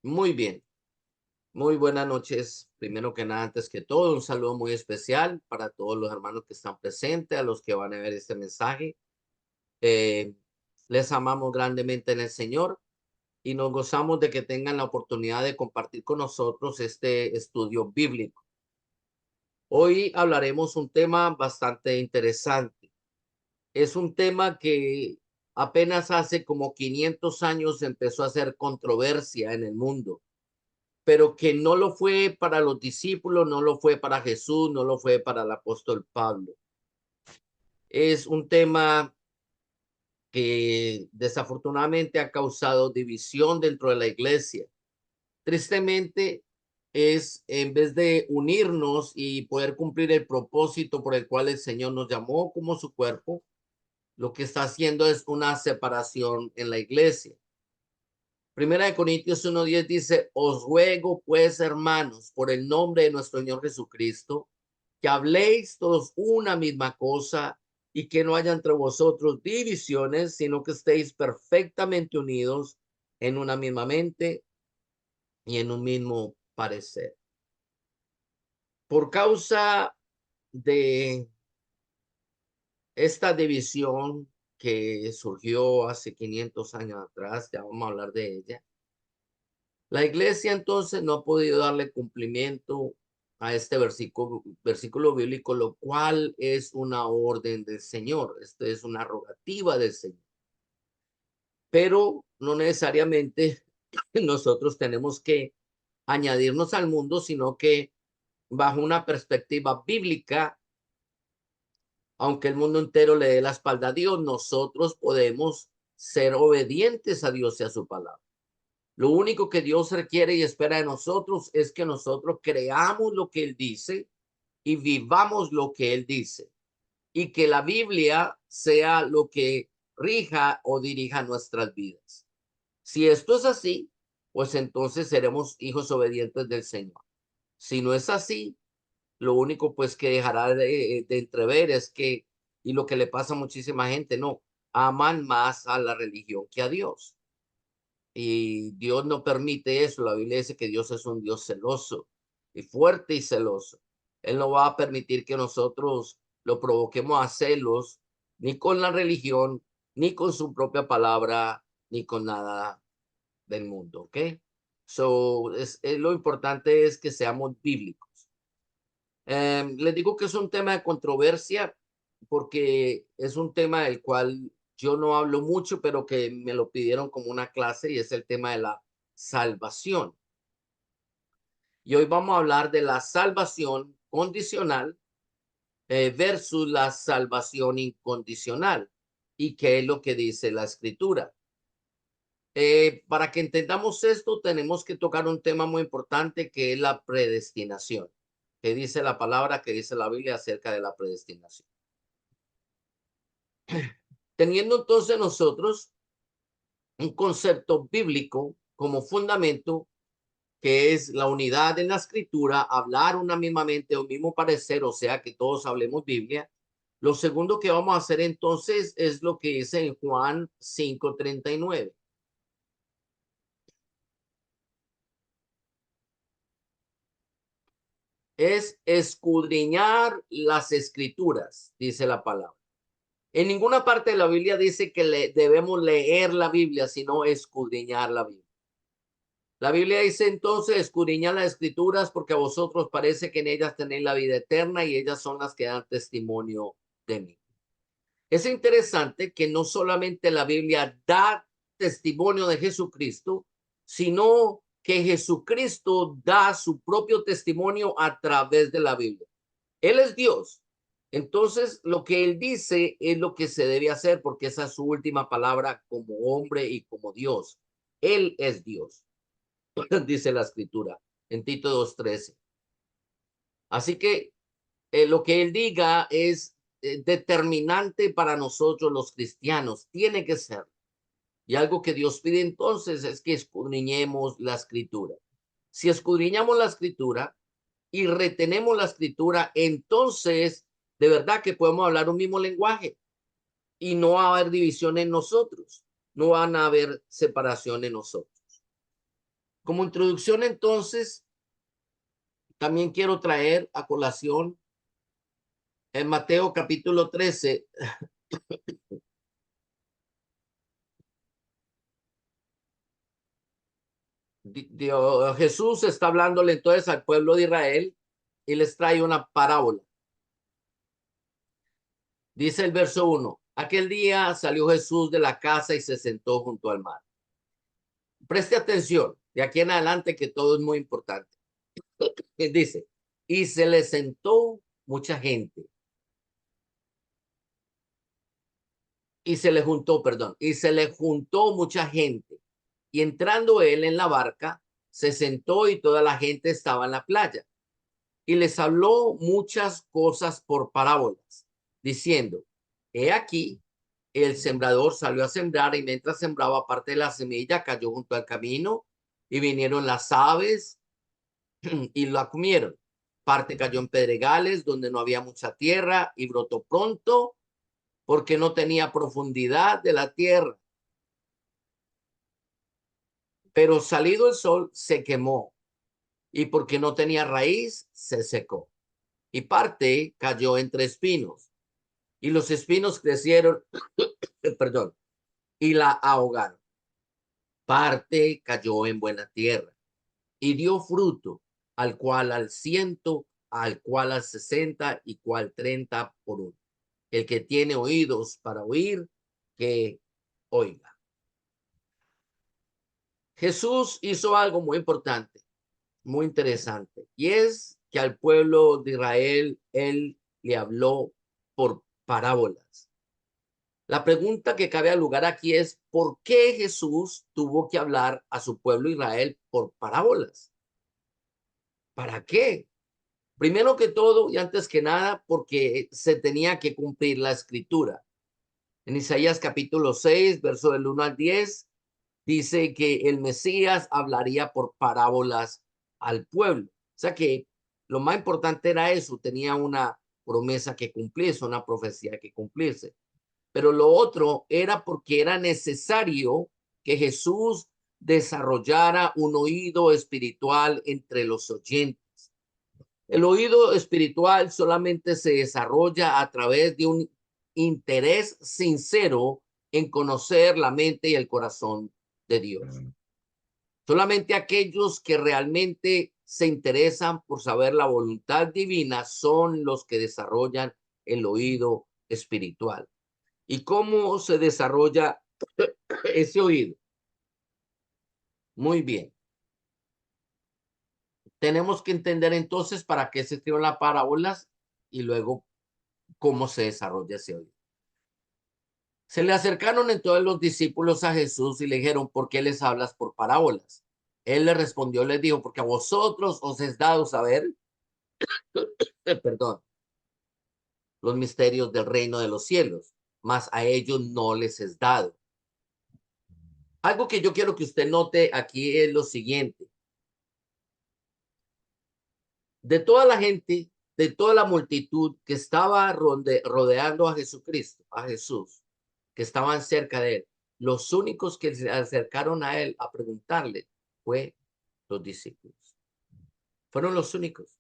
Muy bien, muy buenas noches. Primero que nada, antes que todo, un saludo muy especial para todos los hermanos que están presentes, a los que van a ver este mensaje. Eh, Les amamos grandemente en el Señor y nos gozamos de que tengan la oportunidad de compartir con nosotros este estudio bíblico. Hoy hablaremos un tema bastante interesante. Es un tema que apenas hace como 500 años empezó a hacer controversia en el mundo, pero que no lo fue para los discípulos, no lo fue para Jesús, no lo fue para el apóstol Pablo. Es un tema que desafortunadamente ha causado división dentro de la iglesia. Tristemente, es en vez de unirnos y poder cumplir el propósito por el cual el Señor nos llamó como su cuerpo, lo que está haciendo es una separación en la iglesia. Primera de Corintios 1:10 dice, os ruego pues, hermanos, por el nombre de nuestro Señor Jesucristo, que habléis todos una misma cosa y que no haya entre vosotros divisiones, sino que estéis perfectamente unidos en una misma mente y en un mismo parecer. Por causa de esta división que surgió hace 500 años atrás, ya vamos a hablar de ella. La iglesia entonces no ha podido darle cumplimiento a este versículo bíblico, lo cual es una orden del Señor. Esto es una rogativa del Señor. Pero no necesariamente nosotros tenemos que añadirnos al mundo, sino que bajo una perspectiva bíblica, aunque el mundo entero le dé la espalda a Dios, nosotros podemos ser obedientes a Dios y a su palabra. Lo único que Dios requiere y espera de nosotros es que nosotros creamos lo que Él dice y vivamos lo que Él dice. Y que la Biblia sea lo que rija o dirija nuestras vidas. Si esto es así, pues entonces seremos hijos obedientes del Señor. Si no es así, lo único pues que dejará de entrever es que, y lo que le pasa a muchísima gente, no, aman más a la religión que a Dios. Y Dios no permite eso. La Biblia dice que Dios es un Dios celoso y fuerte y celoso. Él no va a permitir que nosotros lo provoquemos a celos, ni con la religión, ni con su propia palabra, ni con nada del mundo, ¿ok? Lo importante es que seamos bíblicos. Les digo que es un tema de controversia porque es un tema del cual yo no hablo mucho, pero que me lo pidieron como una clase y es el tema de la salvación. Y hoy vamos a hablar de la salvación condicional versus la salvación incondicional y qué es lo que dice la escritura. Para que entendamos esto, tenemos que tocar un tema muy importante que es la predestinación. ¿Qué dice la palabra, que dice la Biblia acerca de la predestinación? Teniendo entonces nosotros un concepto bíblico como fundamento, que es la unidad en la escritura, hablar una misma mente, un mismo parecer, o sea, que todos hablemos Biblia. Lo segundo que vamos a hacer entonces es lo que dice en Juan 5:39. Es escudriñar las escrituras, dice la palabra. En ninguna parte de la Biblia dice que debemos leer la Biblia, sino escudriñar la Biblia. La Biblia dice entonces, escudriñad las escrituras porque a vosotros parece que en ellas tenéis la vida eterna y ellas son las que dan testimonio de mí. Es interesante que no solamente la Biblia da testimonio de Jesucristo, sino que Jesucristo da su propio testimonio a través de la Biblia. Él es Dios. Entonces, lo que él dice es lo que se debe hacer porque esa es su última palabra como hombre y como Dios. Él es Dios. Dice la escritura en Tito 2:13. Así que lo que él diga es determinante para nosotros los cristianos, tiene que ser. Y algo que Dios pide entonces es que escudriñemos la escritura. Si escudriñamos la escritura y retenemos la escritura, entonces de verdad que podemos hablar un mismo lenguaje y no va a haber división en nosotros, no van a haber separación en nosotros. Como introducción, entonces, también quiero traer a colación en Mateo capítulo 13. Jesús está hablándole entonces al pueblo de Israel y les trae una parábola. Dice el verso 1: aquel día salió Jesús de la casa y se sentó junto al mar. Preste atención, de aquí en adelante que todo es muy importante. Dice, y se le sentó mucha gente. Y se le juntó, perdón, y se le juntó mucha gente. Y entrando él en la barca, se sentó y toda la gente estaba en la playa. Y les habló muchas cosas por parábolas, diciendo, he aquí, el sembrador salió a sembrar y mientras sembraba parte de la semilla cayó junto al camino y vinieron las aves y la comieron. Parte cayó en pedregales donde no había mucha tierra y brotó pronto porque no tenía profundidad de la tierra. Pero salido el sol se quemó y porque no tenía raíz se secó. Y parte cayó entre espinos y los espinos crecieron, perdón, y la ahogaron. Parte cayó en buena tierra y dio fruto, al cual al 100, al cual al 60 y cual 30 por uno. El que tiene oídos para oír, que oiga. Jesús hizo algo muy importante, muy interesante, y es que al pueblo de Israel él le habló por parábolas. La pregunta que cabe al lugar aquí es, ¿por qué Jesús tuvo que hablar a su pueblo Israel por parábolas? ¿Para qué? Primero que todo y antes que nada, porque se tenía que cumplir la escritura. En Isaías capítulo 6, verso del 1 al 10, dice que el Mesías hablaría por parábolas al pueblo. O sea que lo más importante era eso, tenía una promesa que cumplirse, una profecía que cumplirse. Pero lo otro era porque era necesario que Jesús desarrollara un oído espiritual entre los oyentes. El oído espiritual solamente se desarrolla a través de un interés sincero en conocer la mente y el corazón de Dios. Solamente aquellos que realmente se interesan por saber la voluntad divina son los que desarrollan el oído espiritual. ¿Y cómo se desarrolla ese oído? Muy bien. Tenemos que entender entonces para qué se escriben las parábolas y luego cómo se desarrolla ese oído. Se le acercaron entonces los discípulos a Jesús y le dijeron, ¿por qué les hablas por parábolas? Él le respondió, les dijo, porque a vosotros os es dado saber, perdón, los misterios del reino de los cielos, mas a ellos no les es dado. Algo que yo quiero que usted note aquí es lo siguiente. De toda la gente, de toda la multitud que estaba rodeando a Jesucristo, a Jesús, que estaban cerca de él, los únicos que se acercaron a él a preguntarle fue los discípulos. Fueron los únicos.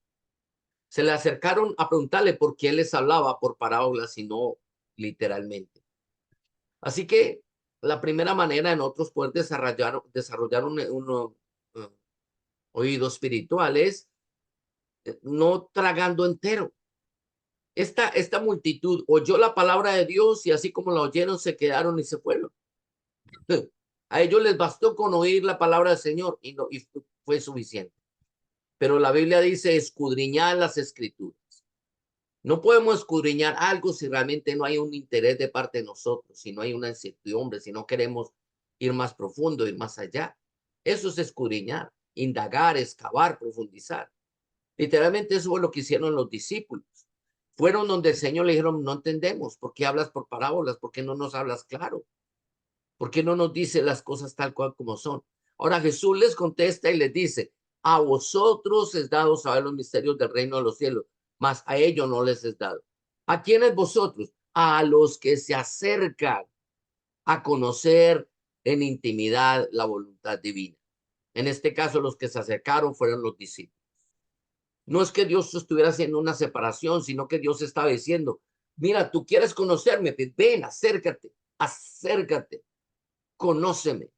Se le acercaron a preguntarle por qué les hablaba por parábolas y no literalmente. Así que la primera manera en otros poder desarrollar un oído espiritual es no tragando entero. Esta multitud oyó la palabra de Dios y así como la oyeron se quedaron y se fueron. A ellos les bastó con oír la palabra del Señor y fue suficiente. Pero la Biblia dice escudriñar las escrituras. No podemos escudriñar algo si realmente no hay un interés de parte de nosotros, si no hay una incertidumbre, si no queremos ir más profundo, ir más allá. Eso es escudriñar, indagar, excavar, profundizar. Literalmente eso fue lo que hicieron los discípulos. Fueron donde el Señor le dijeron, no entendemos, ¿por qué hablas por parábolas? ¿Por qué no nos hablas claro? ¿Por qué no nos dice las cosas tal cual como son? Ahora Jesús les contesta y les dice, a vosotros es dado saber los misterios del reino de los cielos, mas a ellos no les es dado. ¿A quiénes vosotros? A los que se acercan a conocer en intimidad la voluntad divina. En este caso, los que se acercaron fueron los discípulos. No es que Dios estuviera haciendo una separación, sino que Dios estaba diciendo, mira, tú quieres conocerme, ven, acércate, acércate, conóceme.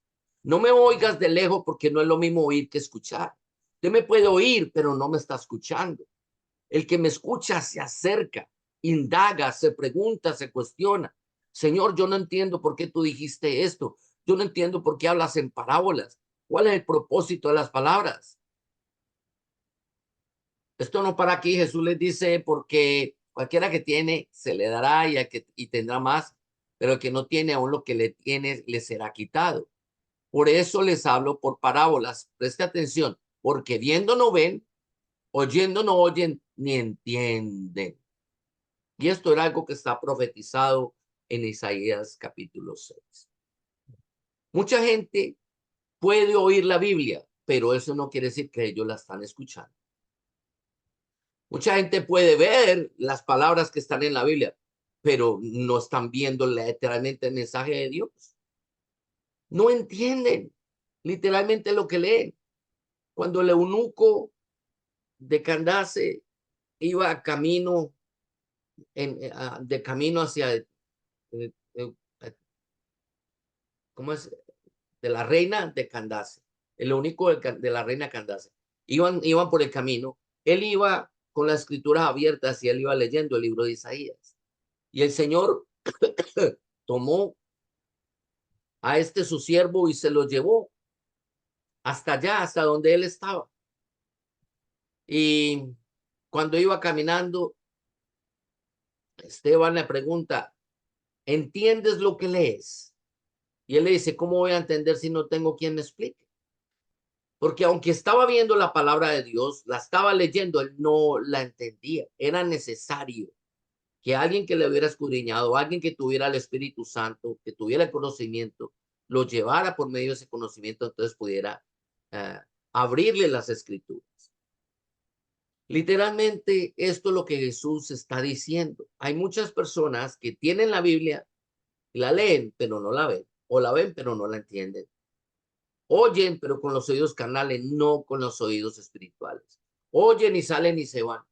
No me oigas de lejos porque no es lo mismo oír que escuchar. Usted me puede oír, pero no me está escuchando. El que me escucha se acerca, indaga, se pregunta, se cuestiona. Señor, yo no entiendo por qué tú dijiste esto. Yo no entiendo por qué hablas en parábolas. ¿Cuál es el propósito de las palabras? Esto no para aquí. Jesús les dice, porque cualquiera que tiene, se le dará y tendrá más, pero el que no tiene, aún lo que le tiene, le será quitado. Por eso les hablo por parábolas. Preste atención, porque viendo no ven, oyendo no oyen, ni entienden. Y esto era algo que está profetizado en Isaías capítulo 6. Mucha gente puede oír la Biblia, pero eso no quiere decir que ellos la están escuchando. Mucha gente puede ver las palabras que están en la Biblia, pero no están viendo literalmente el mensaje de Dios. No entienden literalmente lo que leen. Cuando el eunuco de Candace iba camino de camino hacia ¿cómo es? De la reina de Candace, el único de la reina Candace. Iban por el camino. Él iba con las escrituras abiertas y él iba leyendo el libro de Isaías. Y el Señor tomó a este su siervo y se lo llevó hasta allá, hasta donde él estaba. Y cuando iba caminando, Esteban le pregunta, ¿entiendes lo que lees? Y él le dice, ¿cómo voy a entender si no tengo quien me explique? Porque aunque estaba viendo la palabra de Dios, la estaba leyendo, él no la entendía. Era necesario que alguien que le hubiera escudriñado, alguien que tuviera el Espíritu Santo, que tuviera el conocimiento, lo llevara por medio de ese conocimiento, entonces pudiera uh, abrirle las escrituras. Literalmente, esto es lo que Jesús está diciendo. Hay muchas personas que tienen la Biblia y la leen, pero no la ven, o la ven, pero no la entienden. Oyen, pero con los oídos carnales, no con los oídos espirituales. Oyen y salen y se van.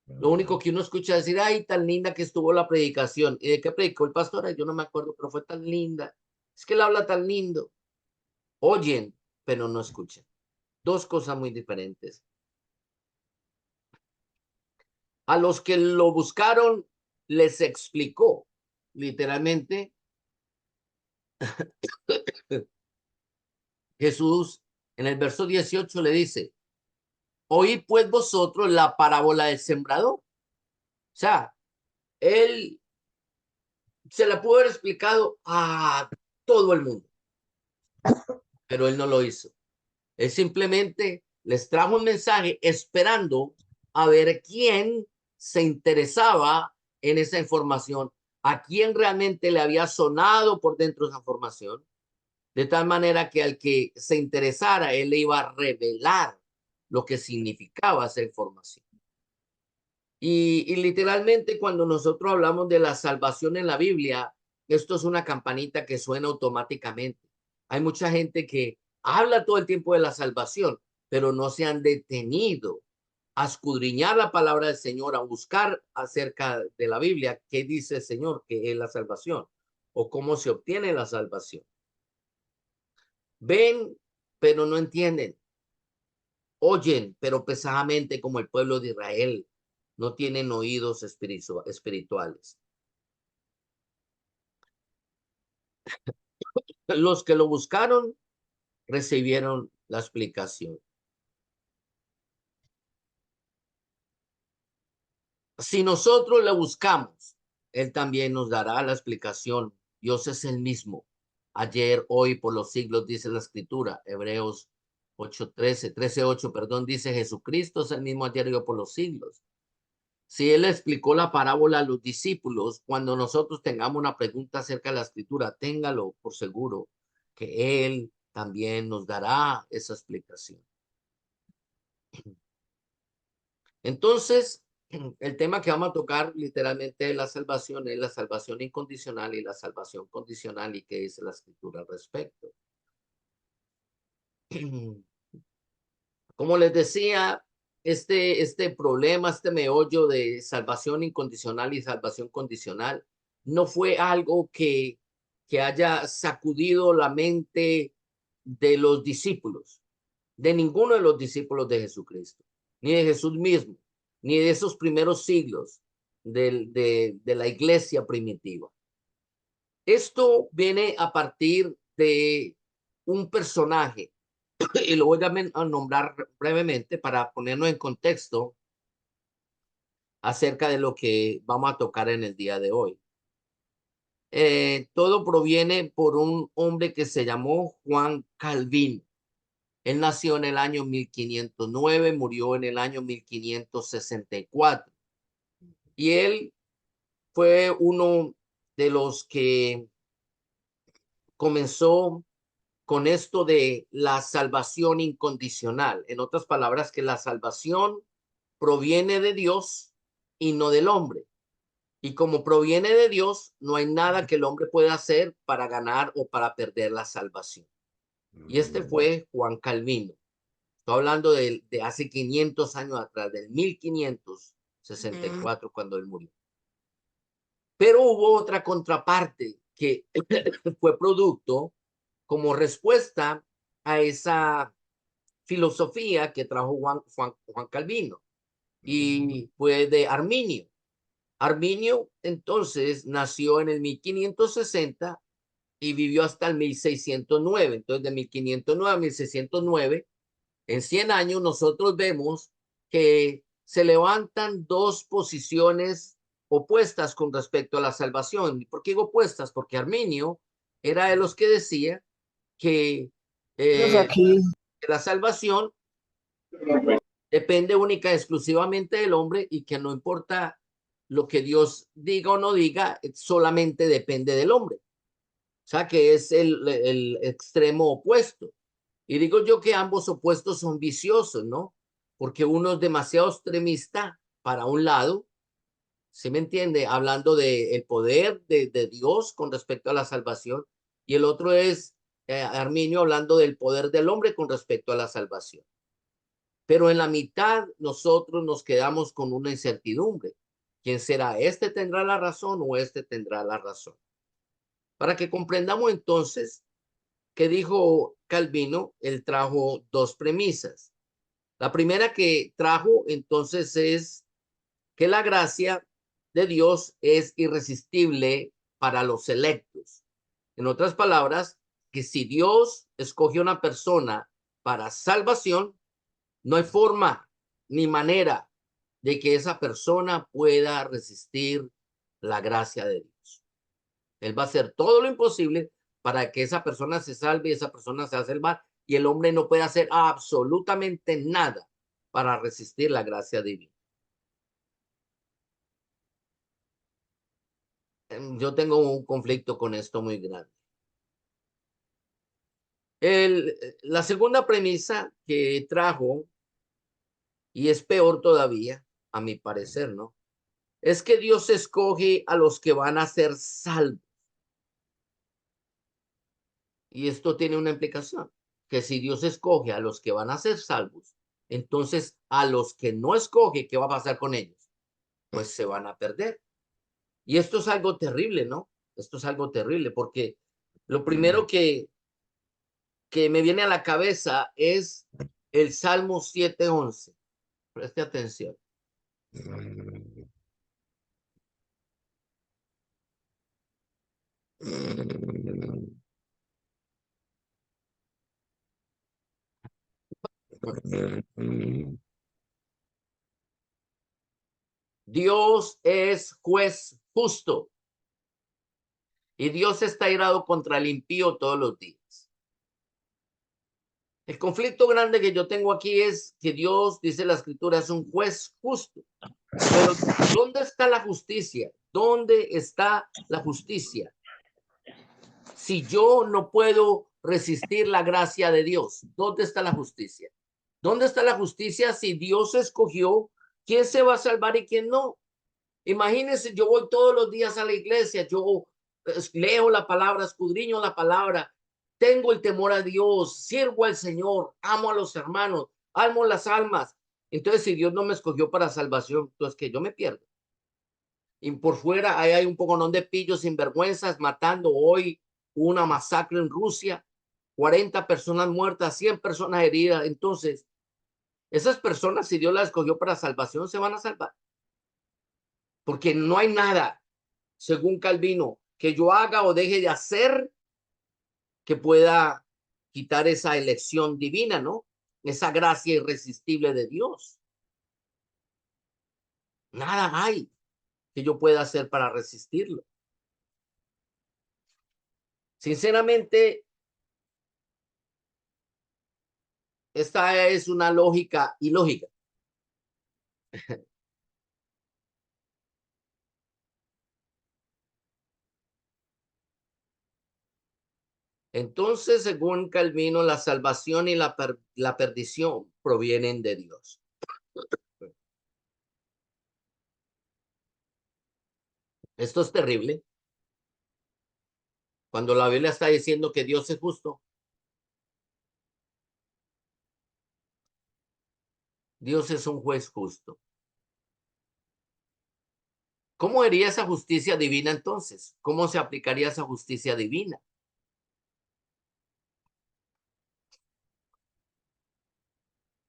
Lo único que uno escucha es decir, ay, tan linda que estuvo la predicación. ¿Y de qué predicó el pastor? Ay, yo no me acuerdo, pero fue tan linda. Es que él habla tan lindo. Oyen, pero no escuchan. Dos cosas muy diferentes. A los que lo buscaron, les explicó literalmente Jesús en el verso 18 le dice, oíd pues vosotros la parábola del sembrador. O sea, él se la pudo haber explicado a todo el mundo, pero él no lo hizo. Él simplemente les trajo un mensaje esperando a ver quién se interesaba en esa información, a quién realmente le había sonado por dentro esa información, de tal manera que al que se interesara, él le iba a revelar lo que significaba esa información. Y literalmente cuando nosotros hablamos de la salvación en la Biblia, esto es una campanita que suena automáticamente. Hay mucha gente que habla todo el tiempo de la salvación, pero no se han detenido a escudriñar la palabra del Señor, a buscar acerca de la Biblia qué dice el Señor que es la salvación o cómo se obtiene la salvación. Ven, pero no entienden. Oyen, pero pesadamente como el pueblo de Israel. No tienen oídos espirituales. Los que lo buscaron recibieron la explicación. Si nosotros le buscamos, Él también nos dará la explicación. Dios es el mismo. Ayer, hoy, por los siglos, dice la escritura. Hebreos 13:8, perdón, dice Jesucristo es el mismo ayer y hoy por los siglos. Si él explicó la parábola a los discípulos, cuando nosotros tengamos una pregunta acerca de la escritura, téngalo por seguro que él también nos dará esa explicación. Entonces, el tema que vamos a tocar literalmente es la salvación incondicional y la salvación condicional y qué dice la escritura al respecto. Como les decía, este problema, este meollo de salvación incondicional y salvación condicional, no fue algo que haya sacudido la mente de los discípulos, de ninguno de los discípulos de Jesucristo, ni de Jesús mismo, ni de esos primeros siglos de la iglesia primitiva. Esto viene a partir de un personaje y lo voy a nombrar brevemente para ponernos en contexto acerca de lo que vamos a tocar en el día de hoy. Todo proviene por un hombre que se llamó Juan Calvino. Él nació en el año 1509, murió en el año 1564. Y él fue uno de los que comenzó con esto de la salvación incondicional. En otras palabras, que la salvación proviene de Dios y no del hombre. Y como proviene de Dios, no hay nada que el hombre pueda hacer para ganar o para perder la salvación. Y este fue Juan Calvino. Estoy hablando de hace 500 años atrás, del 1564, cuando él murió. Pero hubo otra contraparte que fue producto como respuesta a esa filosofía que trajo Juan Calvino, y fue de Arminio. Arminio entonces nació en el 1560 y vivió hasta el 1609. Entonces, de 1509 a 1609, en 100 años, nosotros vemos que se levantan dos posiciones opuestas con respecto a la salvación. ¿Por qué digo opuestas? Porque Arminio era de los que decía que Aquí. la salvación depende única y exclusivamente del hombre y que no importa lo que Dios diga o no diga, solamente depende del hombre. O sea, que es el extremo opuesto. Y digo yo que ambos opuestos son viciosos, ¿no? Porque uno es demasiado extremista para un lado, ¿sí me entiende? Hablando del poder de Dios con respecto a la salvación, y el otro es Arminio hablando del poder del hombre con respecto a la salvación. Pero en la mitad nosotros nos quedamos con una incertidumbre. ¿Quién será? ¿Este tendrá la razón o este tendrá la razón? Para que comprendamos entonces que dijo Calvino, él trajo dos premisas. La primera que trajo entonces es que la gracia de Dios es irresistible para los electos. En otras palabras, que si Dios escoge una persona para salvación, no hay forma ni manera de que esa persona pueda resistir la gracia de Dios. Él va a hacer todo lo imposible para que esa persona se salve y esa persona se haga salvar, y el hombre no puede hacer absolutamente nada para resistir la gracia divina. Yo tengo un conflicto con esto muy grande. La segunda premisa que trajo, y es peor todavía, a mi parecer, ¿no? Es que Dios escoge a los que van a ser salvos. Y esto tiene una implicación, que si Dios escoge a los que van a ser salvos, entonces a los que no escoge, ¿qué va a pasar con ellos? Pues se van a perder. Y esto es algo terrible, ¿no? Esto es algo terrible porque lo primero que me viene a la cabeza es el Salmo 7:11. Preste atención. Dios es juez justo y Dios está irado contra el impío todos los días. El conflicto grande que yo tengo aquí es que Dios, dice la escritura, es un juez justo. Pero ¿dónde está la justicia? ¿Dónde está la justicia? Si yo no puedo resistir la gracia de Dios, ¿dónde está la justicia? ¿Dónde está la justicia si Dios escogió quién se va a salvar y quién no? Imagínense, yo voy todos los días a la iglesia, yo leo la palabra, escudriño la palabra, tengo el temor a Dios, sirvo al Señor, amo a los hermanos, amo las almas. Entonces, si Dios no me escogió para salvación, entonces que yo me pierdo. Y por fuera ahí hay un poconón de pillos sinvergüenzas matando. Hoy una masacre en Rusia, 40 personas muertas, 100 personas heridas. Entonces, esas personas, si Dios las escogió para salvación, se van a salvar. Porque no hay nada, según Calvino, que yo haga o deje de hacer que pueda quitar esa elección divina, ¿no? Esa gracia irresistible de Dios. Nada hay que yo pueda hacer para resistirlo. Sinceramente, esta es una lógica ilógica. Entonces, según Calvino, la salvación y la perdición provienen de Dios. Esto es terrible. Cuando la Biblia está diciendo que Dios es justo, Dios es un juez justo. ¿Cómo haría esa justicia divina entonces? ¿Cómo se aplicaría esa justicia divina?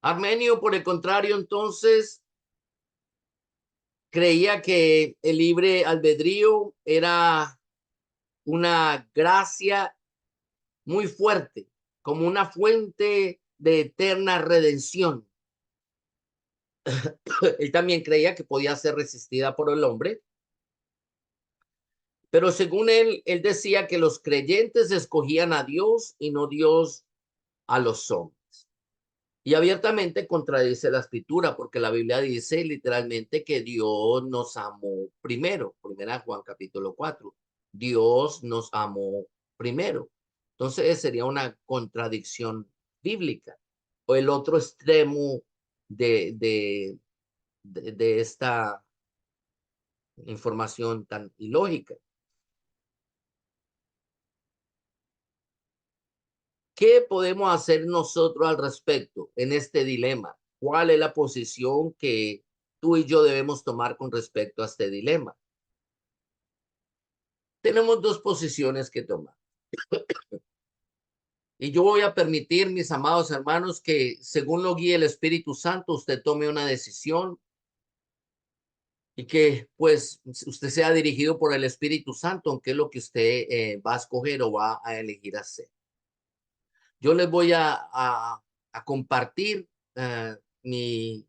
Armenio, por el contrario, entonces creía que el libre albedrío era una gracia muy fuerte, como una fuente de eterna redención. Él también creía que podía ser resistida por el hombre, pero según él decía que los creyentes escogían a Dios y no Dios a los hombres. Y abiertamente contradice la escritura, porque la Biblia dice literalmente que Dios nos amó primero. Primera Juan capítulo 4. Dios nos amó primero. Entonces sería una contradicción bíblica. O el otro extremo de esta información tan ilógica. ¿Qué podemos hacer nosotros al respecto en este dilema? ¿Cuál es la posición que tú y yo debemos tomar con respecto a este dilema? Tenemos dos posiciones que tomar. Y yo voy a permitir, mis amados hermanos, que según lo guíe el Espíritu Santo, usted tome una decisión y que pues usted sea dirigido por el Espíritu Santo, aunque es lo que usted va a escoger o va a elegir hacer. Yo les voy a compartir mi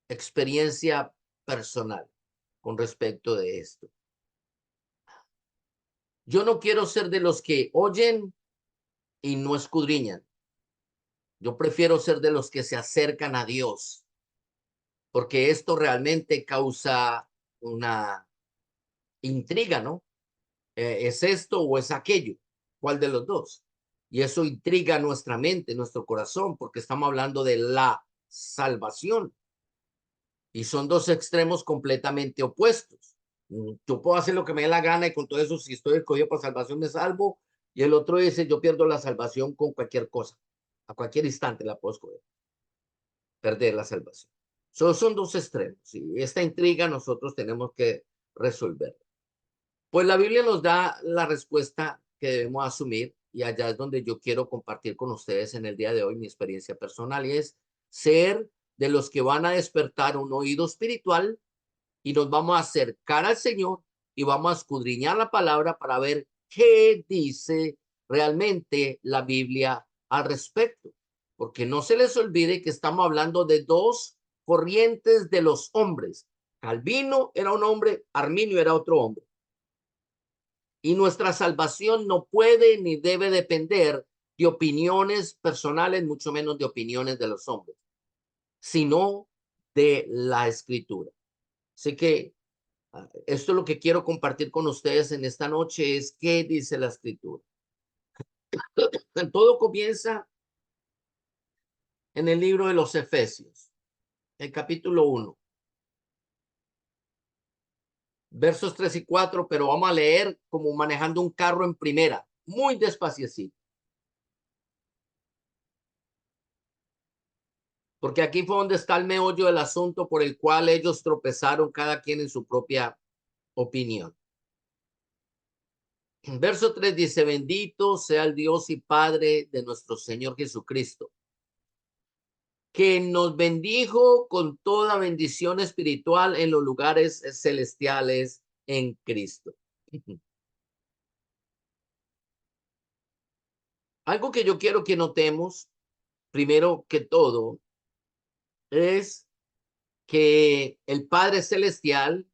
experiencia personal con respecto de esto. Yo no quiero ser de los que oyen y no escudriñan. Yo prefiero ser de los que se acercan a Dios, porque esto realmente causa una intriga, ¿no? ¿Es esto o es aquello? ¿Cuál de los dos? Y eso intriga nuestra mente, nuestro corazón, porque estamos hablando de la salvación. Y son dos extremos completamente opuestos. Yo puedo hacer lo que me dé la gana y con todo eso, si estoy escogido para salvación, me salvo. Y el otro dice, yo pierdo la salvación con cualquier cosa. A cualquier instante la puedo escoger. Perder la salvación. Son dos extremos. Y esta intriga nosotros tenemos que resolverla. Pues la Biblia nos da la respuesta que debemos asumir y allá es donde yo quiero compartir con ustedes en el día de hoy mi experiencia personal y es ser de los que van a despertar un oído espiritual y nos vamos a acercar al Señor y vamos a escudriñar la palabra para ver qué dice realmente la Biblia al respecto. Porque no se les olvide que estamos hablando de dos corrientes de los hombres. Calvino era un hombre, Arminio era otro hombre. Y nuestra salvación no puede ni debe depender de opiniones personales, mucho menos de opiniones de los hombres, sino de la escritura. Así que esto es lo que quiero compartir con ustedes en esta noche, es qué dice la escritura. Todo comienza en el libro de los Efesios, el capítulo 1, versos 3 y 4, pero vamos a leer como manejando un carro en primera, muy despaciecito. Porque aquí fue donde está el meollo del asunto por el cual ellos tropezaron cada quien en su propia opinión. Verso 3 dice, bendito sea el Dios y Padre de nuestro Señor Jesucristo, que nos bendijo con toda bendición espiritual en los lugares celestiales en Cristo. Algo que yo quiero que notemos, primero que todo, es que el Padre Celestial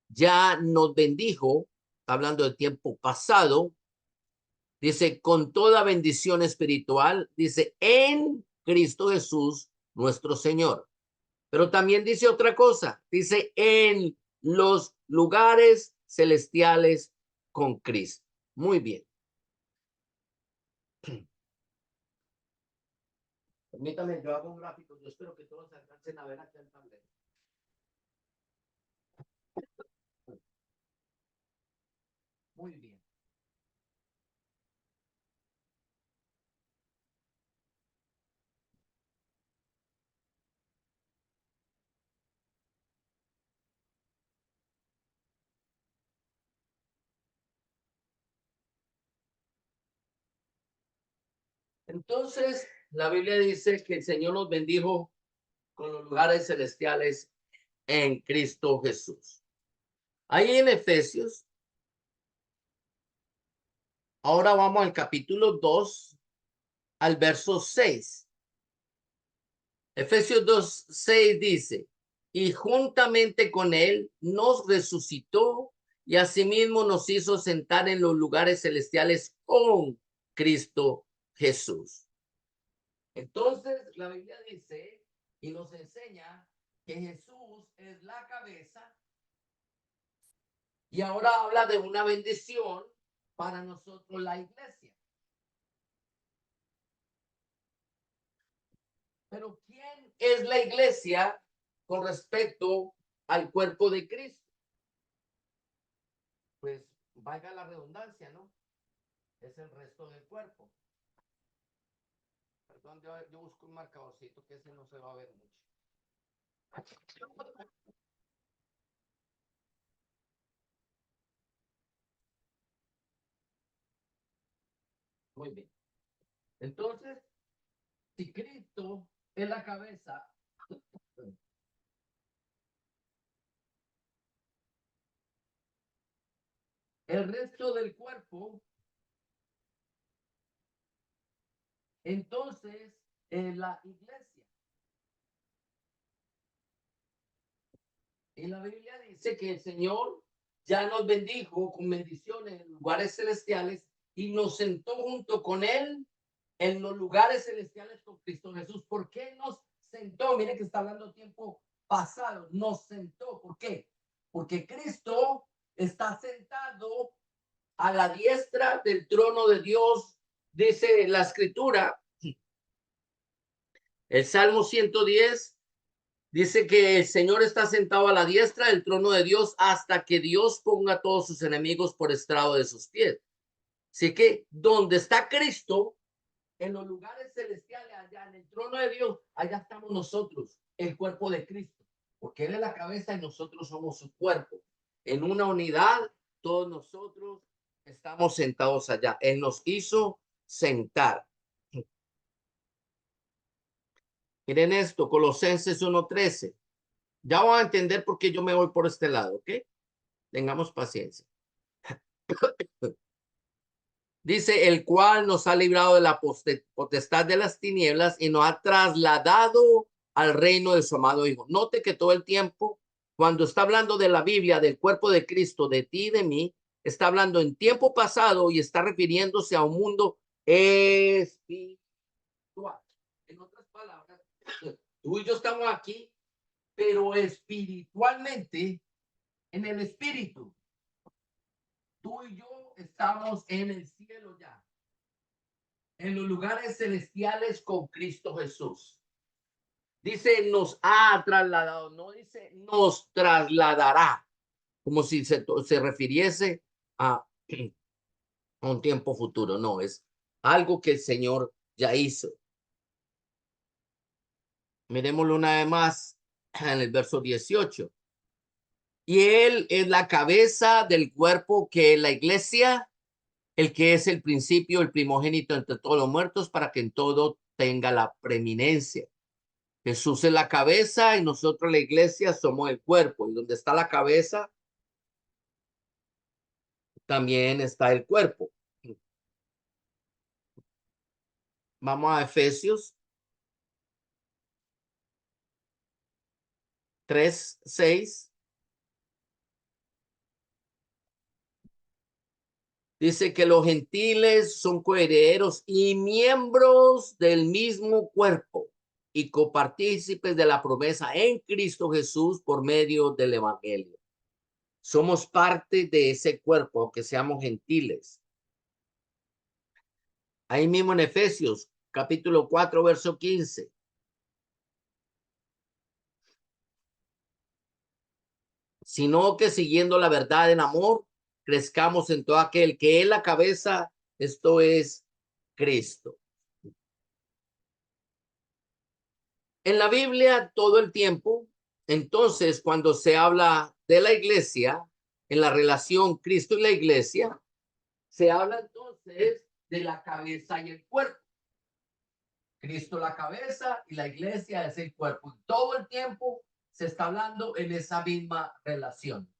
ya nos bendijo, hablando del tiempo pasado, dice, con toda bendición espiritual, dice, en Cristo Jesús, nuestro Señor. Pero también dice otra cosa, dice, en los lugares celestiales con Cristo. Muy bien. Permítame, yo hago un gráfico, yo espero que todos alcancen a ver aquí el tablero. Muy bien. Entonces, la Biblia dice que el Señor nos bendijo con los lugares celestiales en Cristo Jesús. Ahí en Efesios, ahora vamos al capítulo 2, al verso 6. Efesios 2:6 dice, y juntamente con él nos resucitó y asimismo nos hizo sentar en los lugares celestiales con Cristo Jesús. Entonces, la Biblia dice y nos enseña que Jesús es la cabeza y ahora habla de una bendición para nosotros, la iglesia. Pero ¿quién es la iglesia con respecto al cuerpo de Cristo? Pues valga la redundancia, ¿no? Es el resto del cuerpo. Perdón, yo busco un marcadorcito que ese no se va a ver mucho. Muy bien. Entonces, si Cristo es la cabeza, el resto del cuerpo, entonces es la iglesia. Y la Biblia dice que el Señor ya nos bendijo con bendiciones en lugares celestiales y nos sentó junto con Él en los lugares celestiales con Cristo Jesús. ¿Por qué nos sentó? Mire que está hablando tiempo pasado. Nos sentó. ¿Por qué? Porque Cristo está sentado a la diestra del trono de Dios, dice la escritura. El Salmo 110 dice que el Señor está sentado a la diestra del trono de Dios hasta que Dios ponga a todos sus enemigos por estrado de sus pies. Así que donde está Cristo, en los lugares celestiales, allá en el trono de Dios, allá estamos nosotros, el cuerpo de Cristo, porque Él es la cabeza y nosotros somos su cuerpo. En una unidad, todos nosotros estamos sentados allá. Él nos hizo sentar. Miren esto, Colosenses 1:13. Ya van a entender por qué yo me voy por este lado, ¿ok? Tengamos paciencia. Dice, el cual nos ha librado de la potestad de las tinieblas y nos ha trasladado al reino de su amado Hijo. Note que todo el tiempo, cuando está hablando de la Biblia, del cuerpo de Cristo, de ti y de mí, está hablando en tiempo pasado y está refiriéndose a un mundo espiritual. En otras palabras, tú y yo estamos aquí, pero espiritualmente, en el espíritu. Tú y yo estamos en el cielo ya, en los lugares celestiales con Cristo Jesús. Dice, nos ha trasladado, no dice, nos trasladará, como si se refiriese a, a un tiempo futuro. No, es algo que el Señor ya hizo. Miremoslo una vez más en el verso 18. Y él es la cabeza del cuerpo, que es la iglesia, el que es el principio, el primogénito entre todos los muertos, para que en todo tenga la preeminencia. Jesús es la cabeza y nosotros la iglesia somos el cuerpo. Y donde está la cabeza, también está el cuerpo. Vamos a Efesios 3:6. Dice que los gentiles son coherederos y miembros del mismo cuerpo y copartícipes de la promesa en Cristo Jesús por medio del evangelio. Somos parte de ese cuerpo, aunque seamos gentiles. Ahí mismo en Efesios, capítulo 4, verso 15. Sino que siguiendo la verdad en amor, crezcamos en todo aquel que es la cabeza, esto es Cristo. En la Biblia todo el tiempo, entonces cuando se habla de la iglesia, en la relación Cristo y la iglesia, se habla entonces de la cabeza y el cuerpo. Cristo la cabeza y la iglesia es el cuerpo. Y todo el tiempo se está hablando en esa misma relación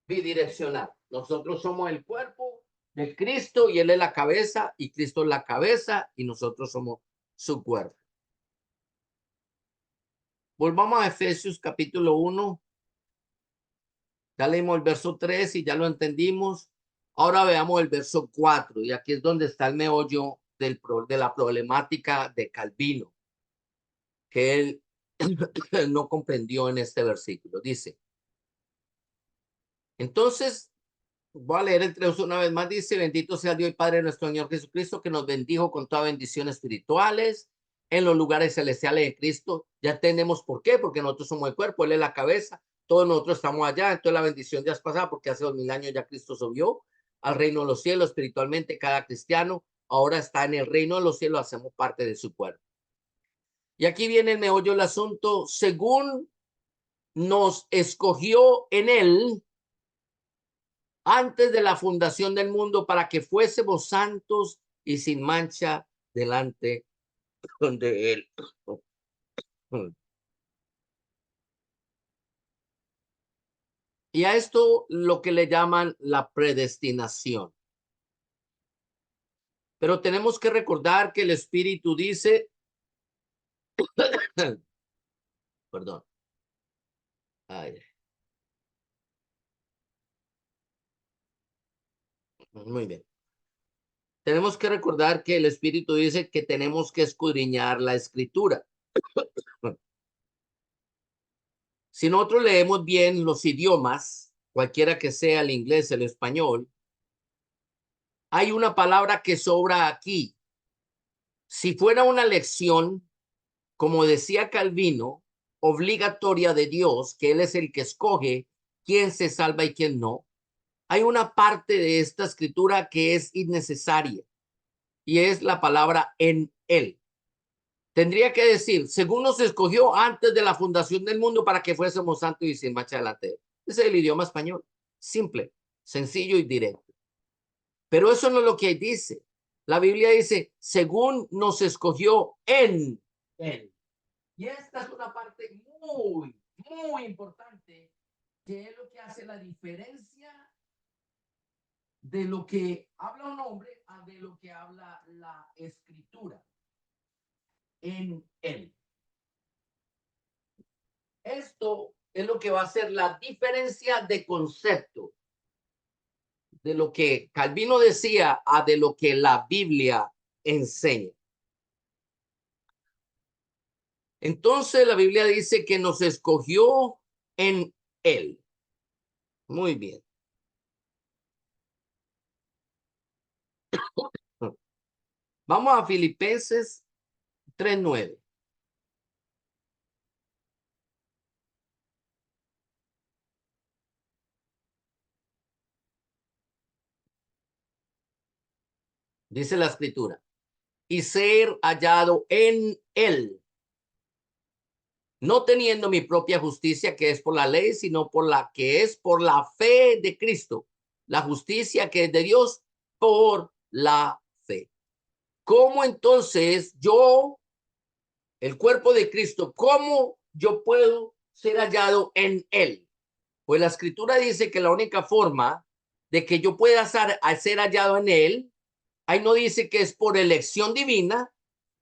bidireccional. Nosotros somos el cuerpo de Cristo y Él es la cabeza y Cristo es la cabeza y nosotros somos su cuerpo. Volvamos a Efesios capítulo 1. Ya leímos el verso 3 y ya lo entendimos. Ahora veamos el verso 4 y aquí es donde está el meollo de la problemática de Calvino, que él no comprendió en este versículo. Dice, entonces, voy a leer el 3 una vez más. Dice, bendito sea Dios y Padre de nuestro Señor Jesucristo, que nos bendijo con toda bendición espirituales en los lugares celestiales de Cristo. Ya tenemos por qué, porque nosotros somos el cuerpo, Él es la cabeza, todos nosotros estamos allá, entonces la bendición ya es pasada, porque hace 2000 años ya Cristo subió al reino de los cielos espiritualmente. Cada cristiano ahora está en el reino de los cielos, hacemos parte de su cuerpo. Y aquí viene el meollo del asunto. Según nos escogió en Él antes de la fundación del mundo para que fuésemos santos y sin mancha delante de Él. Y a esto lo que le llaman la predestinación. Pero tenemos que recordar que el Espíritu dice, perdón, ay, muy bien. Tenemos que recordar que el Espíritu dice que tenemos que escudriñar la Escritura. Si nosotros leemos bien los idiomas, cualquiera que sea el inglés, el español, hay una palabra que sobra aquí. Si fuera una lección, como decía Calvino, obligatoria de Dios, que Él es el que escoge quién se salva y quién no, hay una parte de esta escritura que es innecesaria y es la palabra en Él. Tendría que decir, según nos escogió antes de la fundación del mundo para que fuésemos santos y sin mancha delante. Ese es el idioma español, simple, sencillo y directo. Pero eso no es lo que dice. La Biblia dice, según nos escogió en Él. Y esta es una parte muy, muy importante, que es lo que hace la diferencia de lo que habla un hombre a de lo que habla la escritura. En Él. Esto es lo que va a hacer la diferencia de concepto de lo que Calvino decía a de lo que la Biblia enseña. Entonces la Biblia dice que nos escogió en Él. Muy bien. Vamos a Filipenses 3:9. Dice la escritura, y ser hallado en Él, no teniendo mi propia justicia que es por la ley, sino por la que es por la fe de Cristo, la justicia que es de Dios por la fe. ¿Cómo entonces yo, el cuerpo de Cristo, cómo yo puedo ser hallado en él? Pues la escritura dice que la única forma de que yo pueda ser hallado en él, ahí no dice que es por elección divina,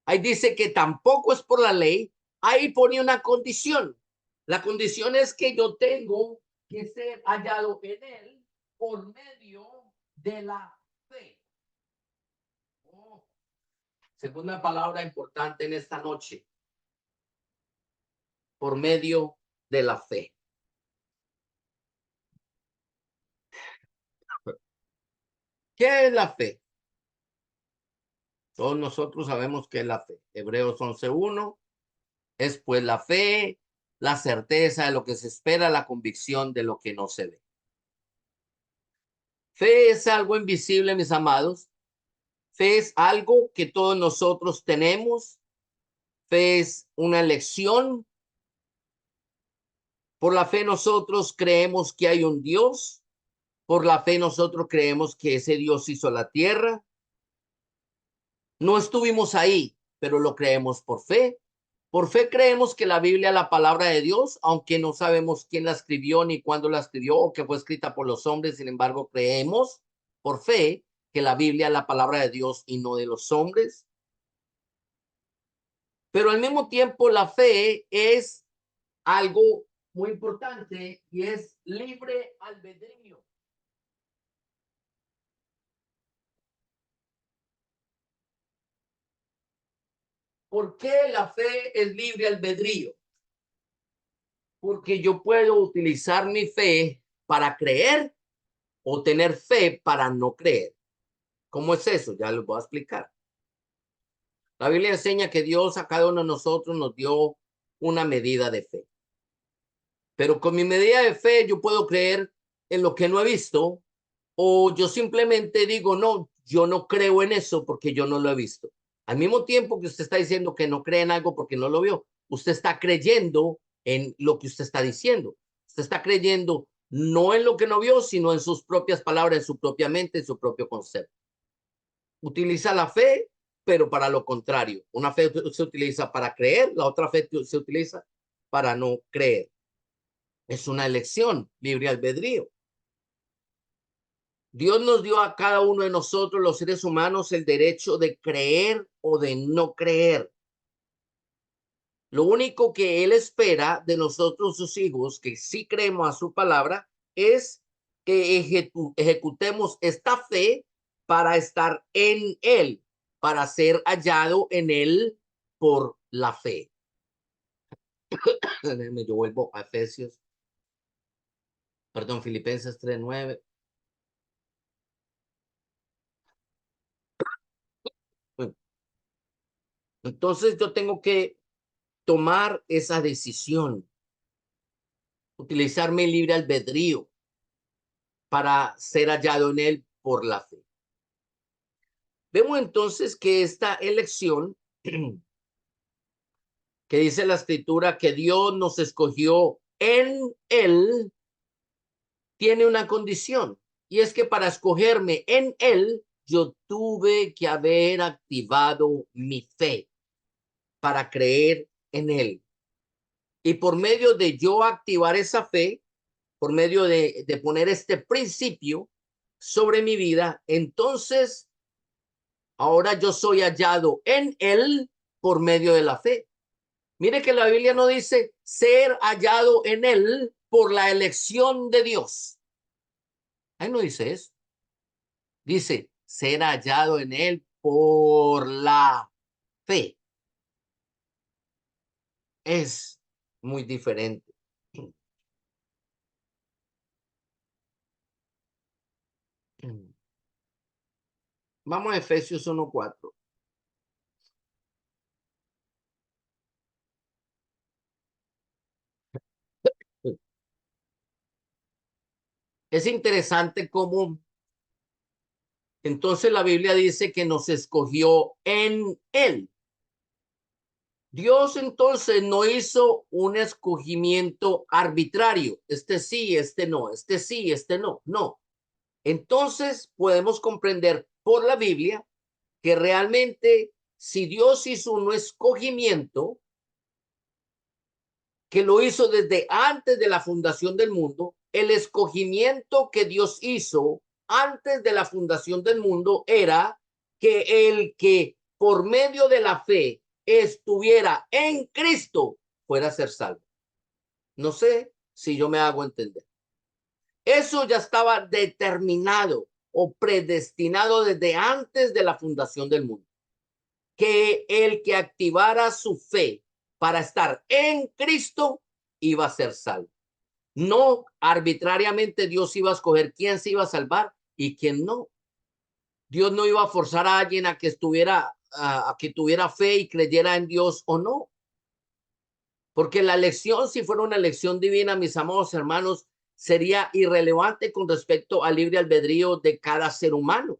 ahí dice que tampoco es por la ley, ahí pone una condición. La condición es que yo tengo que ser hallado en él por medio de la fe. Oh, segunda palabra importante en esta noche, por medio de la fe. ¿Qué es la fe? Todos nosotros sabemos qué es la fe. Hebreos 11:1 es pues la fe, la certeza de lo que se espera, la convicción de lo que no se ve. Fe es algo invisible, mis amados. Fe es algo que todos nosotros tenemos. Fe es una elección. Por la fe nosotros creemos que hay un Dios. Por la fe nosotros creemos que ese Dios hizo la tierra. No estuvimos ahí, pero lo creemos por fe. Por fe creemos que la Biblia es la palabra de Dios, aunque no sabemos quién la escribió ni cuándo la escribió o que fue escrita por los hombres. Sin embargo, creemos por fe que la Biblia es la palabra de Dios y no de los hombres. Pero al mismo tiempo, la fe es algo muy importante y es libre albedrío. ¿Por qué la fe es libre albedrío? Porque yo puedo utilizar mi fe para creer o tener fe para no creer. ¿Cómo es eso? Ya les voy a explicar. La Biblia enseña que Dios a cada uno de nosotros nos dio una medida de fe. Pero con mi medida de fe yo puedo creer en lo que no he visto o yo simplemente digo, no, yo no creo en eso porque yo no lo he visto. Al mismo tiempo que usted está diciendo que no cree en algo porque no lo vio, usted está creyendo en lo que usted está diciendo. Usted está creyendo no en lo que no vio, sino en sus propias palabras, en su propia mente, en su propio concepto. Utiliza la fe, pero para lo contrario. Una fe se utiliza para creer, la otra fe se utiliza para no creer. Es una elección, libre albedrío. Dios nos dio a cada uno de nosotros, los seres humanos, el derecho de creer o de no creer. Lo único que Él espera de nosotros, sus hijos, que sí creemos a su palabra, es que ejecutemos esta fe para estar en Él, para ser hallado en Él por la fe. Yo vuelvo a Efesios, perdón, Filipenses 3:9. Entonces yo tengo que tomar esa decisión, utilizar mi libre albedrío para ser hallado en Él por la fe. Vemos entonces que esta elección que dice la escritura que Dios nos escogió en Él, tiene una condición, y es que para escogerme en Él, yo tuve que haber activado mi fe para creer en Él. Y por medio de yo activar esa fe, por medio de poner este principio sobre mi vida, entonces ahora yo soy hallado en Él por medio de la fe. Mire que la Biblia no dice ser hallado en Él por la elección de Dios. Ahí no dice eso. Dice ser hallado en Él por la fe. Es muy diferente. Vamos a Efesios 1:4. Es interesante cómo entonces la Biblia dice que nos escogió en Él. Dios entonces no hizo un escogimiento arbitrario. Este sí, este no, este sí, este no. No. Entonces podemos comprender por la Biblia que realmente si Dios hizo un escogimiento, que lo hizo desde antes de la fundación del mundo, el escogimiento que Dios hizo antes de la fundación del mundo era que el que por medio de la fe estuviera en Cristo fuera a ser salvo. No sé si yo me hago entender. Eso ya estaba determinado o predestinado desde antes de la fundación del mundo. Que el que activara su fe para estar en Cristo iba a ser salvo. No arbitrariamente Dios iba a escoger quién se iba a salvar y quién no. Dios no iba a forzar a alguien a que estuviera, a que tuviera fe y creyera en Dios o no. Porque la elección, si fuera una elección divina, mis amados hermanos, sería irrelevante con respecto al libre albedrío de cada ser humano.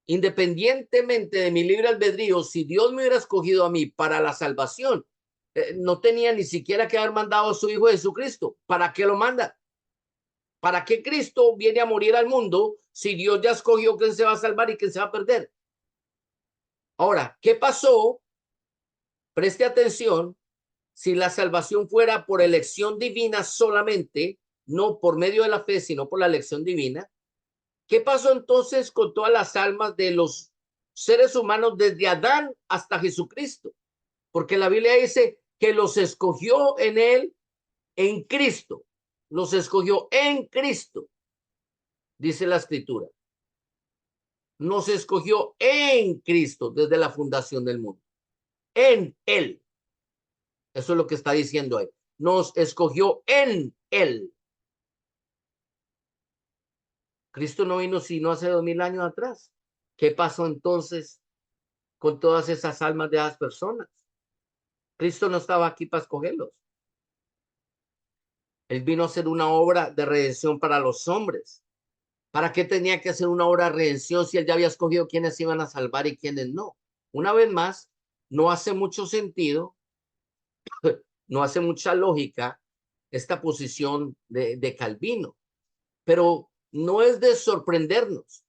Independientemente de mi libre albedrío, si Dios me hubiera escogido a mí para la salvación, no tenía ni siquiera que haber mandado a su Hijo Jesucristo. ¿Para qué lo manda? ¿Para qué Cristo viene a morir al mundo si Dios ya escogió quién se va a salvar y quién se va a perder? Ahora, ¿qué pasó? Preste atención. Si la salvación fuera por elección divina solamente, no por medio de la fe, sino por la elección divina, ¿qué pasó entonces con todas las almas de los seres humanos desde Adán hasta Jesucristo? Porque la Biblia dice que los escogió en él, en Cristo. Los escogió en Cristo, dice la escritura. Nos escogió en Cristo desde la fundación del mundo. En él. Eso es lo que está diciendo ahí. Nos escogió en él. Cristo no vino sino hace 2000 años atrás. ¿Qué pasó entonces con todas esas almas de esas personas? Cristo no estaba aquí para escogerlos. Él vino a hacer una obra de redención para los hombres. ¿Para qué tenía que hacer una obra de redención si él ya había escogido quiénes iban a salvar y quiénes no? Una vez más, no hace mucho sentido, no hace mucha lógica esta posición de Calvino, pero no es de sorprendernos.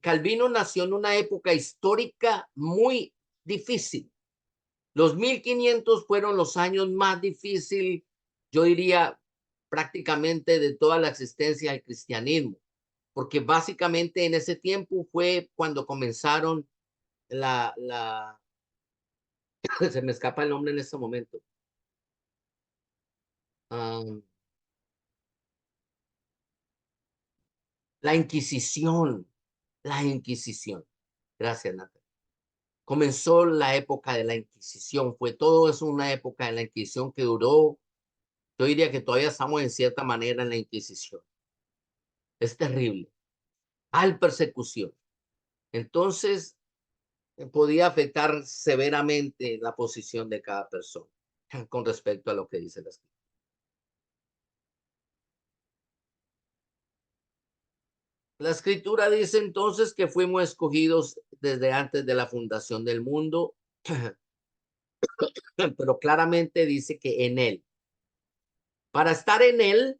Calvino nació en una época histórica muy difícil. Los 1500 fueron los años más difíciles, yo diría, prácticamente de toda la existencia del cristianismo, porque básicamente en ese tiempo fue cuando comenzaron la se me escapa el nombre en este momento. Um, la Inquisición, la Inquisición. Gracias, Natalia. Comenzó la época de la Inquisición, fue todo eso una época de la Inquisición que duró, yo diría que todavía estamos en cierta manera en la Inquisición. Es terrible. Hay persecución. Entonces, podía afectar severamente la posición de cada persona con respecto a lo que dice la escritura. La escritura dice entonces que fuimos escogidos desde antes de la fundación del mundo, pero claramente dice que en él. Para estar en él,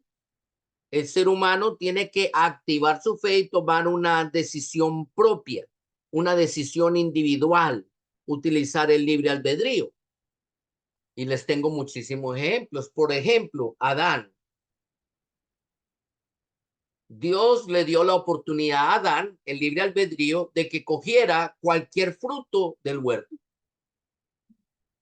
el ser humano tiene que activar su fe y tomar una decisión propia, una decisión individual, utilizar el libre albedrío. Y les tengo muchísimos ejemplos. Por ejemplo, Adán. Dios le dio la oportunidad a Adán, el libre albedrío, de que cogiera cualquier fruto del huerto.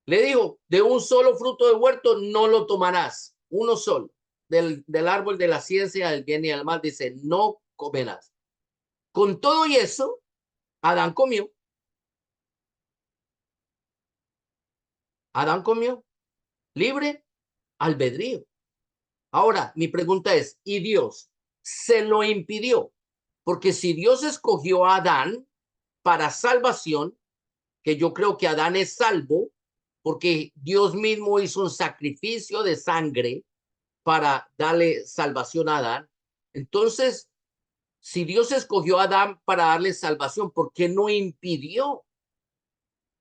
Le dijo, de un solo fruto del huerto no lo tomarás, uno solo. Del árbol de la ciencia del bien y del mal, dice, no comerás. Con todo y eso, Adán comió. Adán comió. Libre albedrío. Ahora, mi pregunta es, ¿y Dios se lo impidió? Porque si Dios escogió a Adán para salvación, que yo creo que Adán es salvo, porque Dios mismo hizo un sacrificio de sangre para darle salvación a Adán. Entonces, si Dios escogió a Adán para darle salvación, ¿por qué no impidió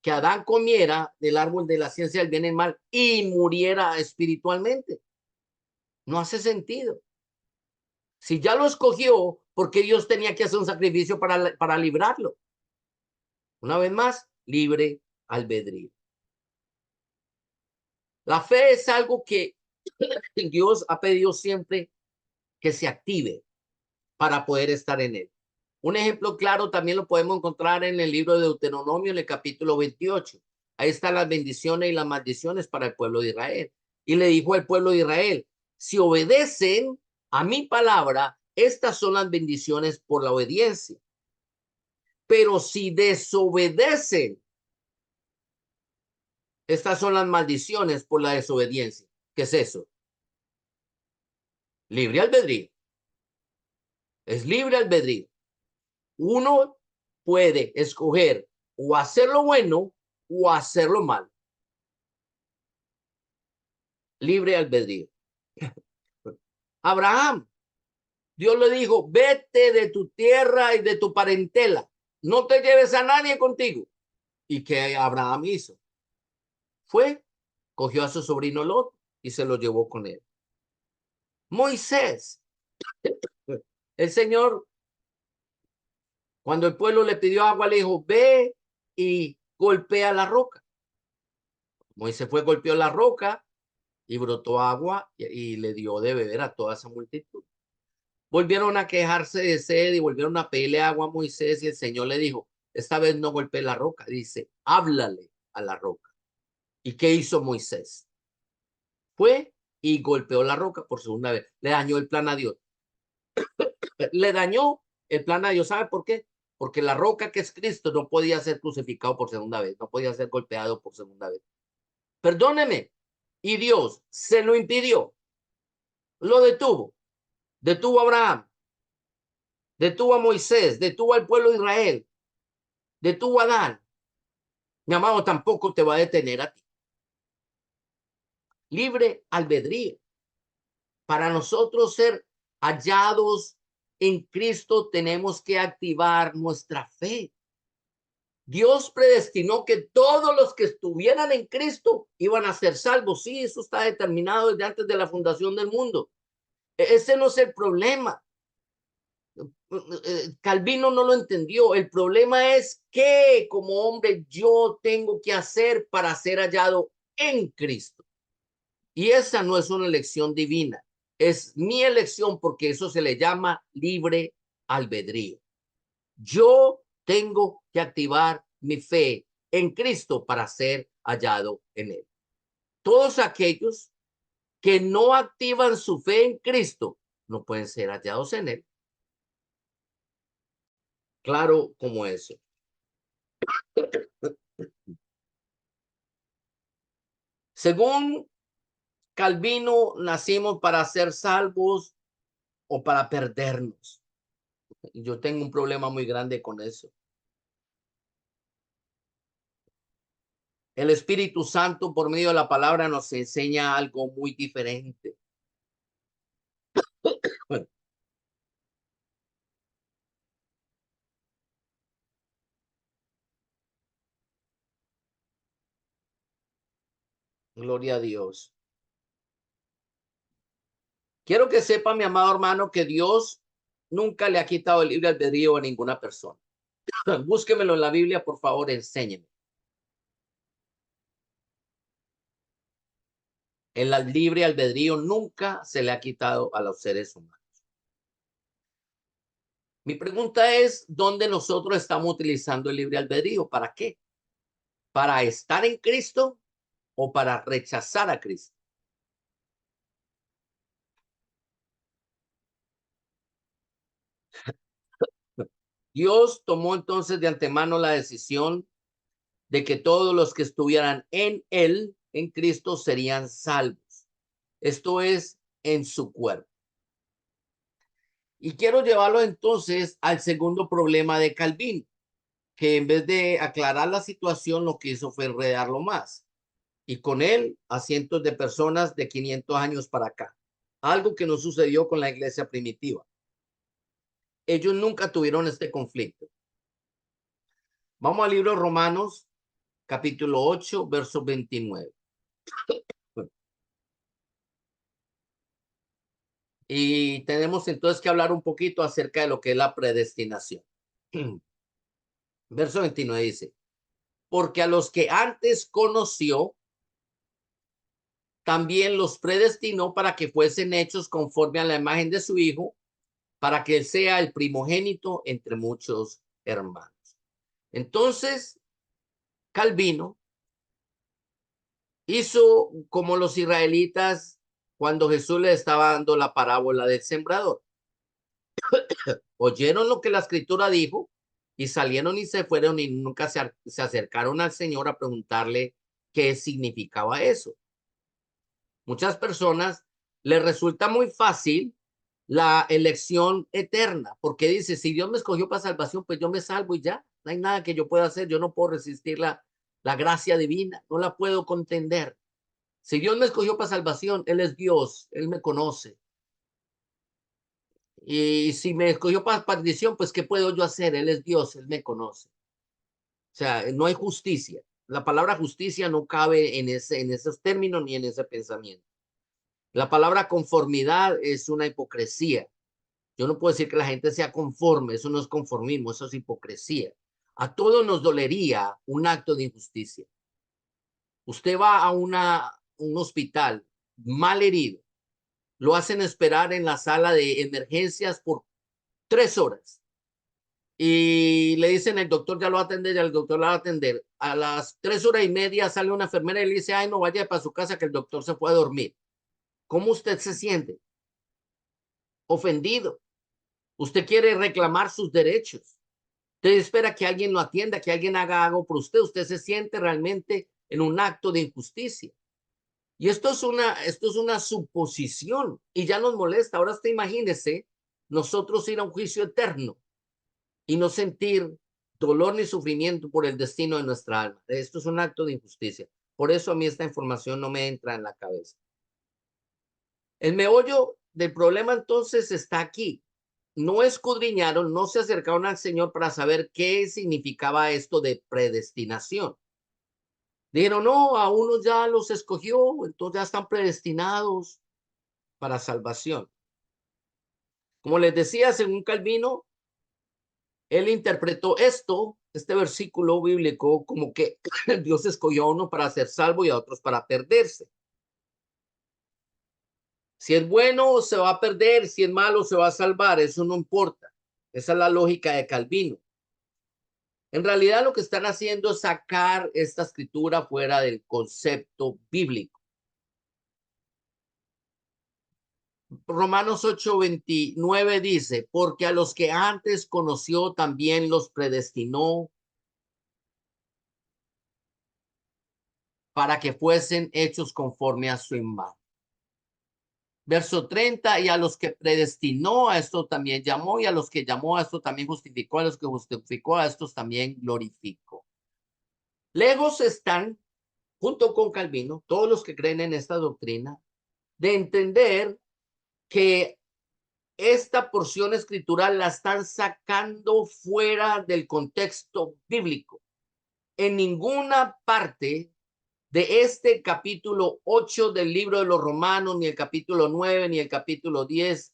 que Adán comiera del árbol de la ciencia del bien y el mal y muriera espiritualmente. No hace sentido. Si ya lo escogió, ¿por qué Dios tenía que hacer un sacrificio para librarlo? Una vez más, libre albedrío. La fe es algo que Dios ha pedido siempre que se active para poder estar en él. Un ejemplo claro también lo podemos encontrar en el libro de Deuteronomio, en el capítulo 28. Ahí están las bendiciones y las maldiciones para el pueblo de Israel. Y le dijo al pueblo de Israel, si obedecen a mi palabra, estas son las bendiciones por la obediencia. Pero si desobedecen, estas son las maldiciones por la desobediencia. ¿Qué es eso? Libre albedrío. Es libre albedrío. Uno puede escoger o hacer lo bueno o hacer lo malo. Libre albedrío. Abraham, Dios le dijo, vete de tu tierra y de tu parentela. No te lleves a nadie contigo. ¿Y qué Abraham hizo? Fue, cogió a su sobrino Lot y se lo llevó con él. Moisés, el Señor, cuando el pueblo le pidió agua, le dijo, ve y golpea la roca. Moisés fue, golpeó la roca y brotó agua y le dio de beber a toda esa multitud. Volvieron a quejarse de sed y volvieron a pedirle agua a Moisés y el Señor le dijo, esta vez no golpee la roca, dice, háblale a la roca. ¿Y qué hizo Moisés? Fue y golpeó la roca por segunda vez. Le dañó el plan a Dios. Le dañó el plan a Dios. ¿Sabe por qué? Porque la roca que es Cristo no podía ser crucificado por segunda vez, no podía ser golpeado por segunda vez. Perdóneme. Y Dios se lo impidió. Lo detuvo. Detuvo a Abraham. Detuvo a Moisés. Detuvo al pueblo de Israel. Detuvo a Adán. Mi amado, tampoco te va a detener a ti. Libre albedrío. Para nosotros ser hallados en Cristo, tenemos que activar nuestra fe. Dios predestinó que todos los que estuvieran en Cristo iban a ser salvos. Sí, eso está determinado desde antes de la fundación del mundo. Ese no es el problema. Calvino no lo entendió. El problema es que como hombre yo tengo que hacer para ser hallado en Cristo. Y esa no es una elección divina. Es mi elección porque eso se le llama libre albedrío. Yo tengo que activar mi fe en Cristo para ser hallado en él. Todos aquellos que no activan su fe en Cristo no pueden ser hallados en él. Claro como eso. Según Calvino, nacimos para ser salvos o para perdernos. Y yo tengo un problema muy grande con eso. El Espíritu Santo, por medio de la palabra, nos enseña algo muy diferente. Bueno, gloria a Dios. Quiero que sepa, mi amado hermano, que Dios nunca le ha quitado el libre albedrío a ninguna persona. Búsquemelo en la Biblia, por favor, enséñeme. El libre albedrío nunca se le ha quitado a los seres humanos. Mi pregunta es, ¿dónde nosotros estamos utilizando el libre albedrío? ¿Para qué? ¿Para estar en Cristo o para rechazar a Cristo? Dios tomó entonces de antemano la decisión de que todos los que estuvieran en él, en Cristo, serían salvos. Esto es en su cuerpo. Y quiero llevarlo entonces al segundo problema de Calvino, que en vez de aclarar la situación, lo que hizo fue enredarlo más. Y con él a cientos de personas de 500 años para acá. Algo que no sucedió con la iglesia primitiva. Ellos nunca tuvieron este conflicto. Vamos al libro Romanos, capítulo 8, verso 29. Y tenemos entonces que hablar un poquito acerca de lo que es la predestinación. Verso 29 dice, porque a los que antes conoció, también los predestinó para que fuesen hechos conforme a la imagen de su Hijo, para que él sea el primogénito entre muchos hermanos. Entonces, Calvino hizo como los israelitas cuando Jesús le estaba dando la parábola del sembrador. Oyeron lo que la escritura dijo y salieron y se fueron y nunca se acercaron al Señor a preguntarle qué significaba eso. Muchas personas les resulta muy fácil la elección eterna, porque dice, si Dios me escogió para salvación, pues yo me salvo y ya, no hay nada que yo pueda hacer, yo no puedo resistir la gracia divina, no la puedo contender. Si Dios me escogió para salvación, Él es Dios, Él me conoce. Y si me escogió para perdición, pues ¿qué puedo yo hacer? Él es Dios, Él me conoce. O sea, no hay justicia. La palabra justicia no cabe en esos términos ni en ese pensamiento. La palabra conformidad es una hipocresía. Yo no puedo decir que la gente sea conforme, eso no es conformismo, eso es hipocresía. A todos nos dolería un acto de injusticia. Usted va a un hospital mal herido, lo hacen esperar en la sala de emergencias por 3 horas y le dicen el doctor ya lo va a atender, ya el doctor la va a atender. A las 3 horas y media sale una enfermera y le dice, ay, no vaya para su casa que el doctor se fue a dormir. ¿Cómo usted se siente? Ofendido. Usted quiere reclamar sus derechos. Usted espera que alguien lo atienda, que alguien haga algo por usted. Usted se siente realmente en un acto de injusticia. Y esto es una suposición y ya nos molesta. Ahora usted imagínese nosotros ir a un juicio eterno y no sentir dolor ni sufrimiento por el destino de nuestra alma. Esto es un acto de injusticia. Por eso a mí esta información no me entra en la cabeza. El meollo del problema entonces está aquí. No escudriñaron, no se acercaron al Señor para saber qué significaba esto de predestinación. Dijeron, no, a unos ya los escogió, entonces ya están predestinados para salvación. Como les decía, según Calvino, él interpretó este versículo bíblico, como que Dios escogió a uno para ser salvo y a otros para perderse. Si es bueno, se va a perder, si es malo, se va a salvar, eso no importa. Esa es la lógica de Calvino. En realidad lo que están haciendo es sacar esta escritura fuera del concepto bíblico. Romanos 8:29 dice, porque a los que antes conoció también los predestinó para que fuesen hechos conforme a su imagen. Verso 30, y a los que predestinó a esto también llamó, y a los que llamó a esto también justificó, a los que justificó a estos también glorificó. Lejos están, junto con Calvino, todos los que creen en esta doctrina, de entender que esta porción escritural la están sacando fuera del contexto bíblico. En ninguna parte de este capítulo 8 del libro de los Romanos, ni el capítulo 9, ni el capítulo 10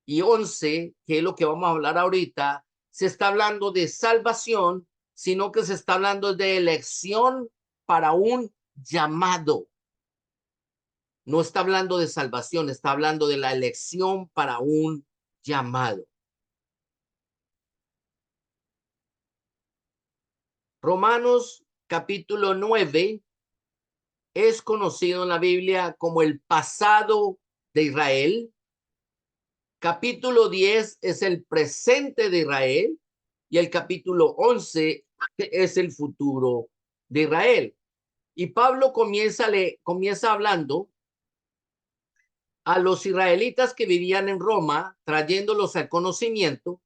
y 11, que es lo que vamos a hablar ahorita, se está hablando de salvación, sino que se está hablando de elección para un llamado. No está hablando de salvación, está hablando de la elección para un llamado. Romanos capítulo 9 es conocido en la Biblia como el pasado de Israel. Capítulo 10 es el presente de Israel y el capítulo 11 es el futuro de Israel. Y Pablo comienza hablando a los israelitas que vivían en Roma, trayéndolos al conocimiento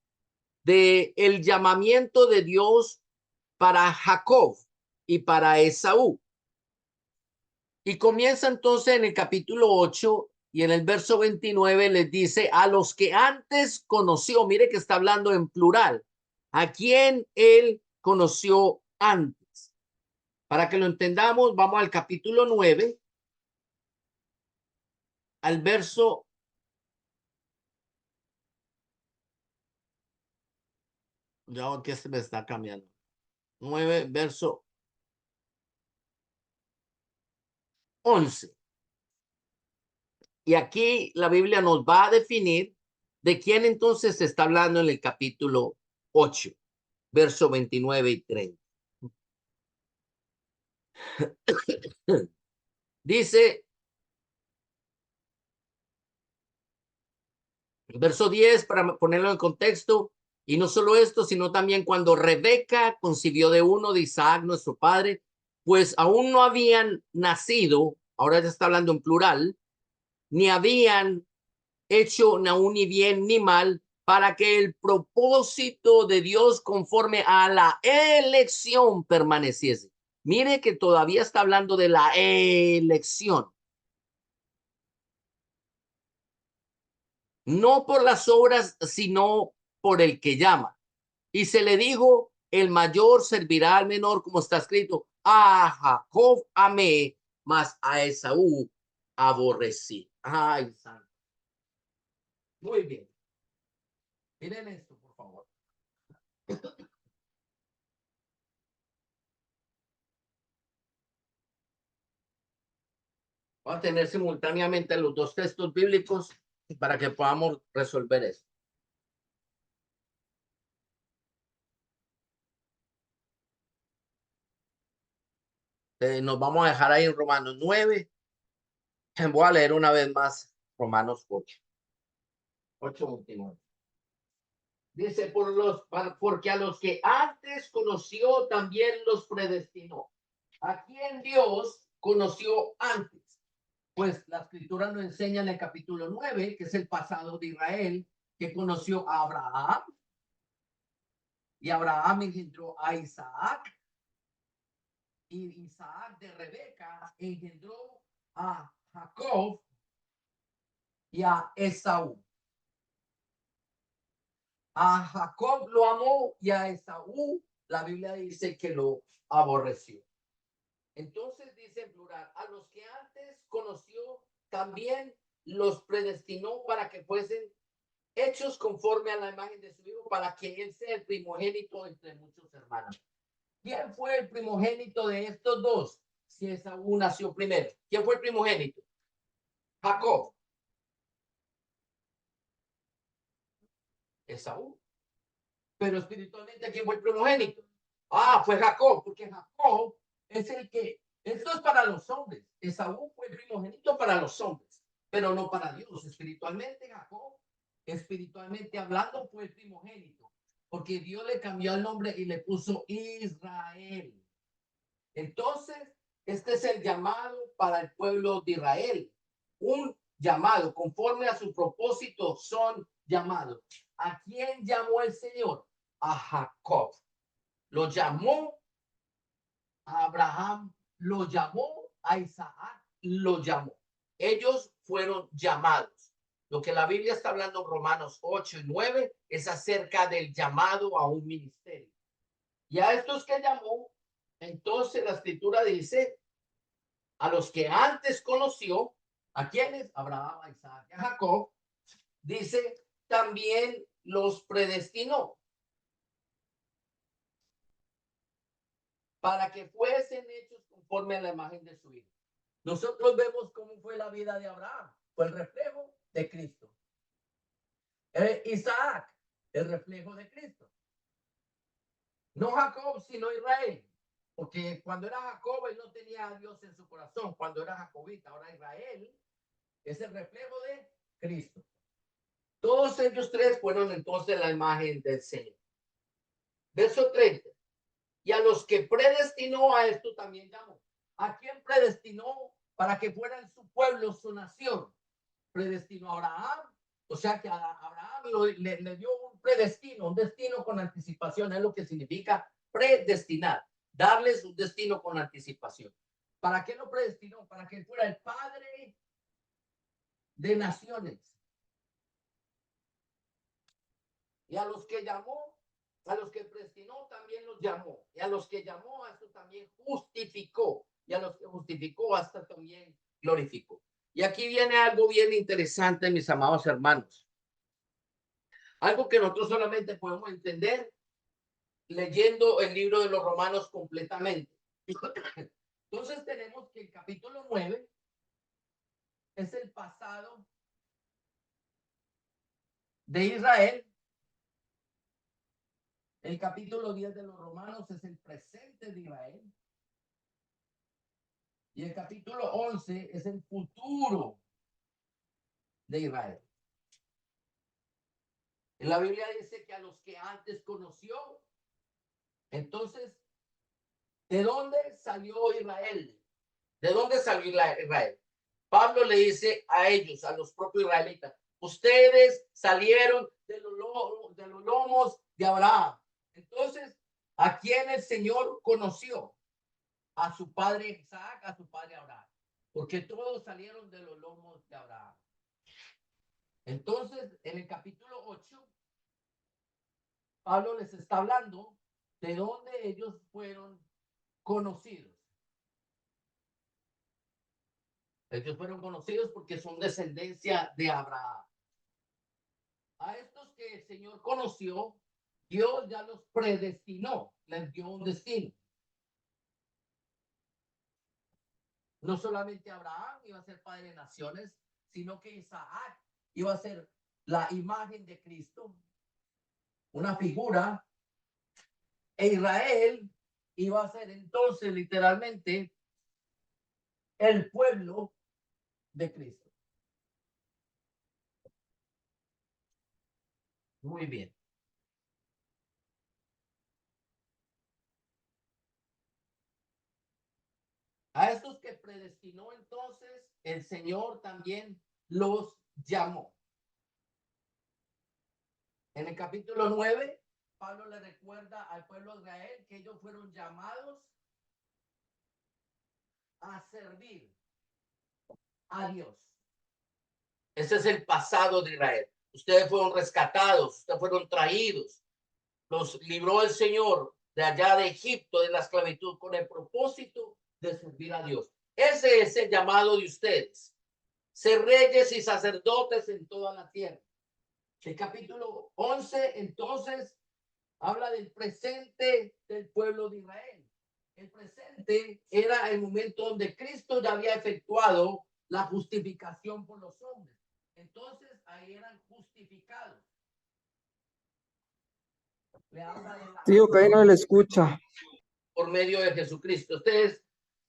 de el llamamiento de Dios para Jacob y para Esaú. Y comienza entonces en el capítulo 8 y en el verso 29 les dice a los que antes conoció, mire que está hablando en plural, a quien él conoció antes. Para que lo entendamos, vamos al capítulo 9, al verso. Ya que se me está cambiando. 9, verso 11. Y aquí la Biblia nos va a definir de quién entonces se está hablando en el capítulo 8, verso 29 y 30. Dice, verso 10, para ponerlo en contexto, y no solo esto, sino también cuando Rebeca concibió de uno de Isaac, nuestro padre, pues aún no habían nacido, ahora ya está hablando en plural, ni habían hecho ni bien ni mal, para que el propósito de Dios conforme a la elección permaneciese. Mire que todavía está hablando de la elección, no por las obras, sino por el que llama. Y se le dijo, el mayor servirá al menor, como está escrito, a Jacob amé, mas a Esaú aborrecí. Ay, santo. Muy bien. Miren esto, por favor. Va a tener simultáneamente los dos textos bíblicos para que podamos resolver eso. Nos vamos a dejar ahí en Romanos 9. Voy a leer una vez más Romanos 8. 8:29. Dice, porque a los que antes conoció también los predestinó. ¿A quién Dios conoció antes? Pues la escritura nos enseña en el capítulo 9, que es el pasado de Israel, que conoció a Abraham, y Abraham engendró a Isaac, y Isaac de Rebeca engendró a Jacob y a Esaú. A Jacob lo amó y a Esaú la Biblia dice que lo aborreció. Entonces dice en plural, a los que antes conoció también los predestinó para que fuesen hechos conforme a la imagen de su hijo, para que él sea el primogénito entre muchos hermanos. ¿Quién fue el primogénito de estos dos? Si Esaú nació primero. ¿Quién fue el primogénito? Jacob. Esaú. Pero espiritualmente, ¿quién fue el primogénito? Ah, fue Jacob, porque Jacob es el que, esto es para los hombres. Esaú fue el primogénito para los hombres, pero no para Dios. Espiritualmente, Jacob, espiritualmente hablando, fue el primogénito, porque Dios le cambió el nombre y le puso Israel. Entonces, este es el llamado para el pueblo de Israel. Un llamado conforme a su propósito son llamados. ¿A quién llamó el Señor? A Jacob. Lo llamó a Abraham, lo llamó a Isaac, lo llamó. Ellos fueron llamados. Lo que la Biblia está hablando en Romanos 8 y 9 es acerca del llamado a un ministerio. Y a estos que llamó, entonces la escritura dice, a los que antes conoció, ¿a quiénes? Abraham, a Isaac y a Jacob, dice, también los predestinó para que fuesen hechos conforme a la imagen de su hijo. Nosotros vemos cómo fue la vida de Abraham, fue el reflejo de Cristo. Isaac, el reflejo de Cristo. No Jacob, sino Israel. Porque cuando era Jacob, él no tenía a Dios en su corazón. Cuando era jacobita, ahora Israel es el reflejo de Cristo. Todos ellos tres fueron entonces la imagen del Señor. Verso 30. Y a los que predestinó a esto también llamó. ¿A quién predestinó para que fueran su pueblo, su nación? Predestinó a Abraham. O sea que a Abraham le dio un predestino, un destino con anticipación. Es lo que significa predestinar. Darles un destino con anticipación. ¿Para qué lo predestinó? Para que fuera el padre de naciones. Y a los que llamó, A los que predestinó también los llamó. Y a los que llamó, hasta también justificó. Y a los que justificó, hasta también glorificó. Y aquí viene algo bien interesante, mis amados hermanos. Algo que nosotros solamente podemos entender leyendo el libro de los Romanos completamente. Entonces tenemos que el capítulo 9 es el pasado de Israel. El capítulo 10 de los Romanos es el presente de Israel. Y el capítulo 11 es el futuro de Israel. En la Biblia dice que a los que antes conoció, entonces, ¿de dónde salió Israel? ¿De dónde salió Israel? Pablo le dice a ellos, a los propios israelitas, ustedes salieron de los lomos de Abraham. Entonces, ¿a quién el Señor conoció? A su padre Isaac, a su padre Abraham. Porque todos salieron de los lomos de Abraham. Entonces, en el capítulo 8, Pablo les está hablando de dónde ellos fueron conocidos. Ellos fueron conocidos porque son descendencia de Abraham. A estos que el Señor conoció, Dios ya los predestinó, les dio un destino. No solamente Abraham iba a ser padre de naciones, sino que Isaac iba a ser la imagen de Cristo, una figura, e Israel iba a ser entonces literalmente el pueblo de Cristo. Muy bien. A estos que predestinó entonces, el Señor también los llamó. En el capítulo 9, Pablo le recuerda al pueblo de Israel que ellos fueron llamados a servir a Dios. Ese es el pasado de Israel. Ustedes fueron rescatados, ustedes fueron traídos. Los libró el Señor de allá de Egipto, de la esclavitud, con el propósito de servir a Dios. Ese es el llamado de ustedes. Ser reyes y sacerdotes en toda la tierra. El capítulo 11, entonces, habla del presente del pueblo de Israel. El presente era el momento donde Cristo ya había efectuado la justificación por los hombres. Entonces, ahí eran justificados. Le habla de la... Tío, que ahí no le escucha. Por medio de Jesucristo. Ustedes,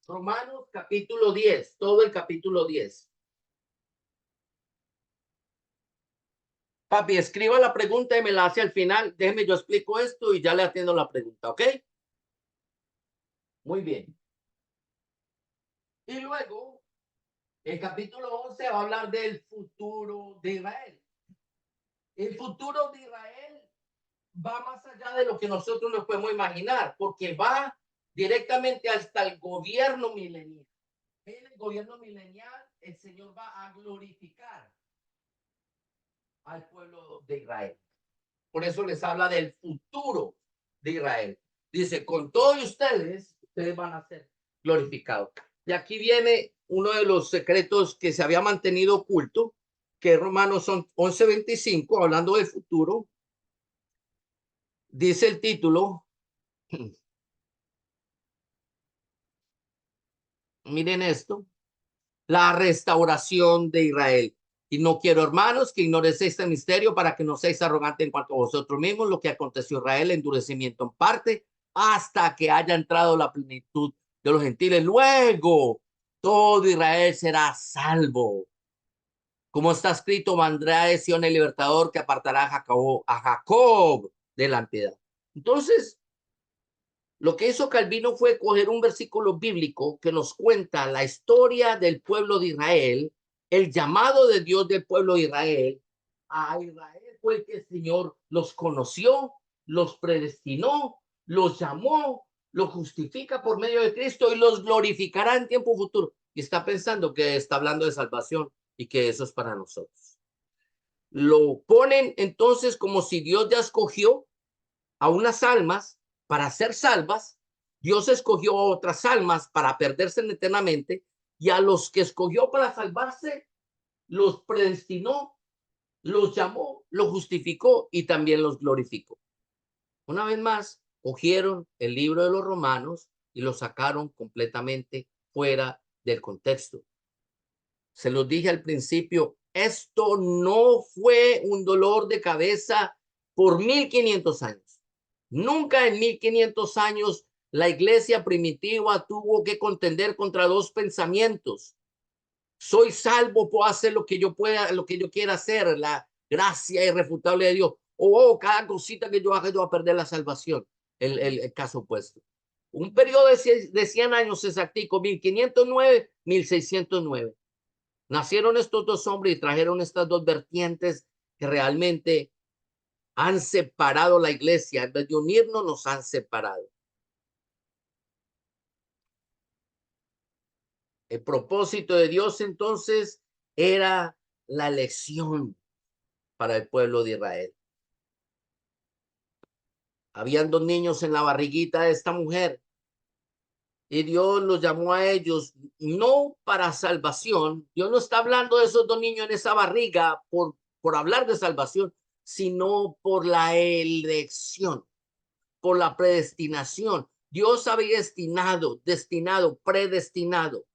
Romanos capítulo 10, todo el capítulo 10. Papi, escriba la pregunta y me la hace al final. Déjeme, yo explico esto y ya le atiendo la pregunta, ¿ok? Muy bien. Y luego, el capítulo 11 va a hablar del futuro de Israel. El futuro de Israel va más allá de lo que nosotros nos podemos imaginar, porque va directamente hasta el gobierno milenial. En el gobierno milenial, el Señor va a glorificar al pueblo de Israel. Por eso les habla del futuro de Israel. Dice, con todos ustedes, ustedes van a ser glorificados. Y aquí viene uno de los secretos que se había mantenido oculto, que Romanos 11:25, hablando del futuro. Dice el título, miren esto, la restauración de Israel. Y no quiero, hermanos, que ignoréis este misterio para que no seáis arrogantes en cuanto a vosotros mismos, lo que aconteció a Israel, endurecimiento en parte, hasta que haya entrado la plenitud de los gentiles. Luego, todo Israel será salvo. Como está escrito, vendrá de Sion el libertador que apartará a Jacob de la impiedad. Entonces, lo que hizo Calvino fue coger un versículo bíblico que nos cuenta la historia del pueblo de Israel, el llamado de Dios del pueblo de Israel. A Israel fue el que el Señor los conoció, los predestinó, los llamó, los justifica por medio de Cristo y los glorificará en tiempo futuro. Y está pensando que está hablando de salvación y que eso es para nosotros. Lo ponen entonces como si Dios ya escogió a unas almas para ser salvas, Dios escogió a otras almas para perderse eternamente, y a los que escogió para salvarse, los predestinó, los llamó, los justificó y también los glorificó. Una vez más, cogieron el libro de los Romanos y lo sacaron completamente fuera del contexto. Se los dije al principio, esto no fue un dolor de cabeza por 1500 años. Nunca en 1500 años la iglesia primitiva tuvo que contender contra dos pensamientos. Soy salvo, puedo hacer lo que yo pueda, lo que yo quiera hacer, la gracia irrefutable de Dios. Cada cosita que yo haga, yo voy a perder la salvación. El caso opuesto. Un periodo de 100 años exactico, 1509, 1609. Nacieron estos dos hombres y trajeron estas dos vertientes que realmente han separado la iglesia. En vez de unirnos, nos han separado. El propósito de Dios entonces era la elección para el pueblo de Israel. Habían dos niños en la barriguita de esta mujer y Dios los llamó a ellos no para salvación. Dios no está hablando de esos dos niños en esa barriga por hablar de salvación, sino por la elección, por la predestinación. Dios había destinado, predestinado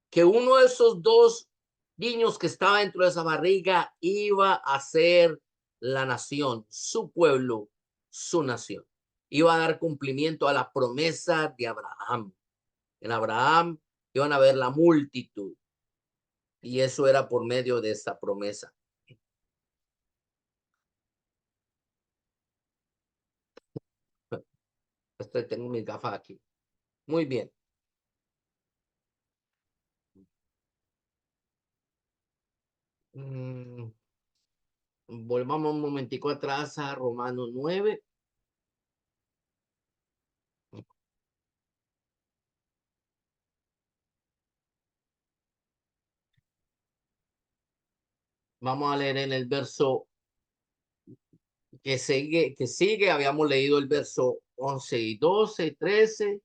que uno de esos dos niños que estaba dentro de esa barriga iba a ser la nación, su pueblo, su nación. Iba a dar cumplimiento a la promesa de Abraham. En Abraham iban a ver la multitud y eso era por medio de esta promesa. Tengo mis gafas aquí. Muy bien. Volvamos un momentico atrás a Romanos 9. Vamos a leer en el verso que sigue. Habíamos leído el verso 11 y 12 y 13,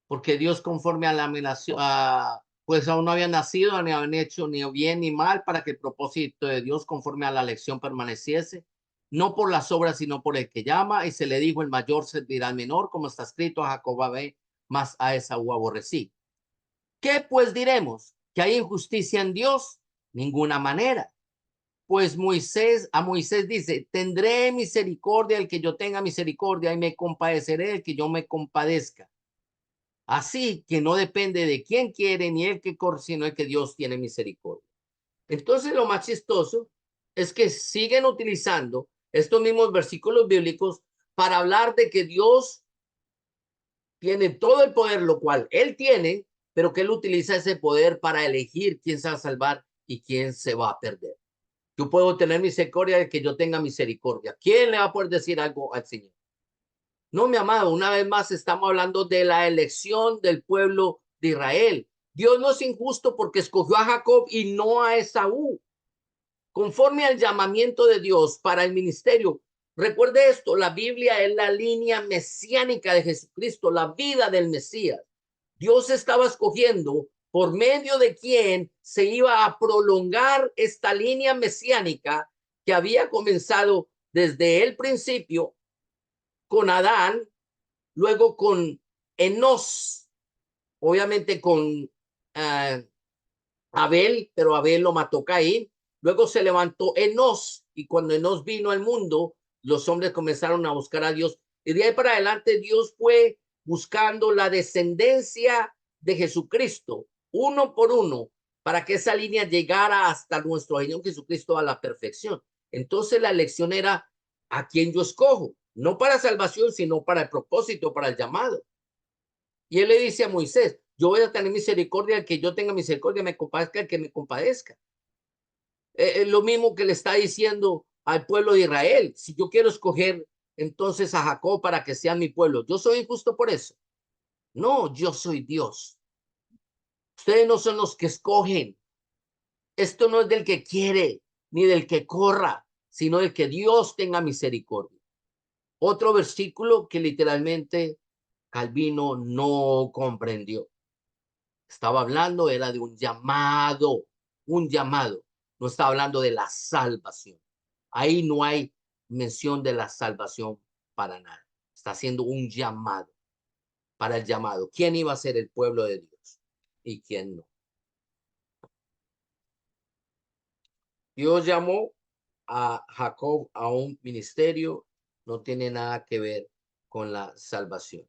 porque Dios conforme a la amenaza, pues aún no había nacido, ni habían hecho ni bien ni mal, para que el propósito de Dios conforme a la elección permaneciese, no por las obras, sino por el que llama, y se le dijo, el mayor servirá al menor, como está escrito, a Jacob amé, mas a Esaú aborrecí. ¿Qué pues diremos? ¿Que hay injusticia en Dios? Ninguna manera. Pues a Moisés dice, tendré misericordia el que yo tenga misericordia y me compadeceré el que yo me compadezca. Así que no depende de quién quiere ni el que corre, sino el que Dios tiene misericordia. Entonces lo más chistoso es que siguen utilizando estos mismos versículos bíblicos para hablar de que Dios tiene todo el poder, lo cual él tiene, pero que él utiliza ese poder para elegir quién se va a salvar y quién se va a perder. Yo puedo tener misericordia de que yo tenga misericordia. ¿Quién le va a poder decir algo al Señor? No, mi amado, una vez más estamos hablando de la elección del pueblo de Israel. Dios no es injusto porque escogió a Jacob y no a Esaú. Conforme al llamamiento de Dios para el ministerio, recuerde esto, la Biblia es la línea mesiánica de Jesucristo, la vida del Mesías. Dios estaba escogiendo por medio de quién se iba a prolongar esta línea mesiánica que había comenzado desde el principio con Adán, luego con Enos, obviamente con Abel, pero Abel lo mató Caín. Luego se levantó Enos, y cuando Enos vino al mundo, los hombres comenzaron a buscar a Dios. Y de ahí para adelante Dios fue buscando la descendencia de Jesucristo, uno por uno, para que esa línea llegara hasta nuestro Señor Jesucristo a la perfección. Entonces la elección era a quién yo escojo, no para salvación, sino para el propósito, para el llamado. Y él le dice a Moisés, yo voy a tener misericordia, el que yo tenga misericordia, me compadezca el que me compadezca. Es lo mismo que le está diciendo al pueblo de Israel. Si yo quiero escoger entonces a Jacob para que sea mi pueblo, ¿yo soy injusto por eso? No, yo soy Dios. Ustedes no son los que escogen. Esto no es del que quiere ni del que corra, sino del que Dios tenga misericordia. Otro versículo que literalmente Calvino no comprendió. Estaba hablando, era de un llamado, un llamado. No está hablando de la salvación. Ahí no hay mención de la salvación para nada. Está haciendo un llamado para el llamado. ¿Quién iba a ser el pueblo de Dios y quién no? Dios llamó a Jacob a un ministerio, no tiene nada que ver con la salvación.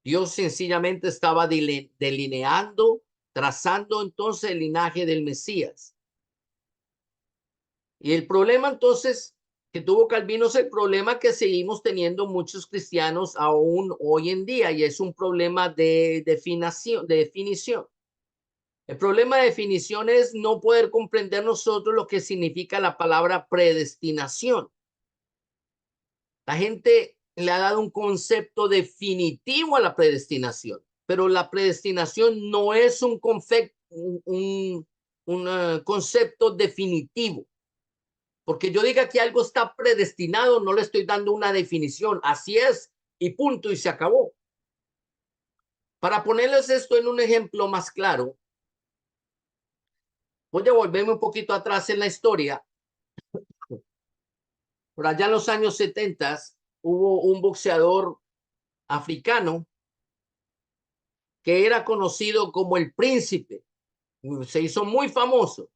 Dios sencillamente estaba delineando, trazando entonces el linaje del Mesías. Y el problema entonces que tuvo Calvino es el problema que seguimos teniendo muchos cristianos aún hoy en día, y es un problema de definición. El problema de definición es no poder comprender nosotros lo que significa la palabra predestinación. La gente le ha dado un concepto definitivo a la predestinación, pero la predestinación no es un concepto definitivo. Porque yo diga que algo está predestinado, no le estoy dando una definición. Así es, y punto, y se acabó. Para ponerles esto en un ejemplo más claro, voy a volverme un poquito atrás en la historia. Por allá en los años 70 hubo un boxeador africano que era conocido como el Príncipe. Se hizo muy famoso.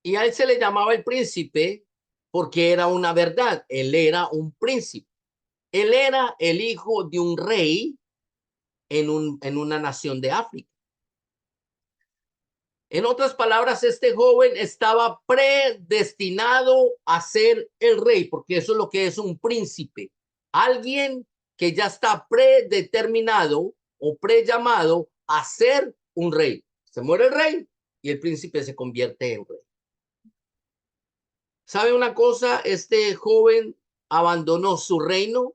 Y a él se le llamaba el Príncipe porque era una verdad. Él era un príncipe. Él era el hijo de un rey en una nación de África. En otras palabras, este joven estaba predestinado a ser el rey, porque eso es lo que es un príncipe. Alguien que ya está predeterminado o prellamado a ser un rey. Se muere el rey y el príncipe se convierte en rey. ¿Sabe una cosa? Este joven abandonó su reino,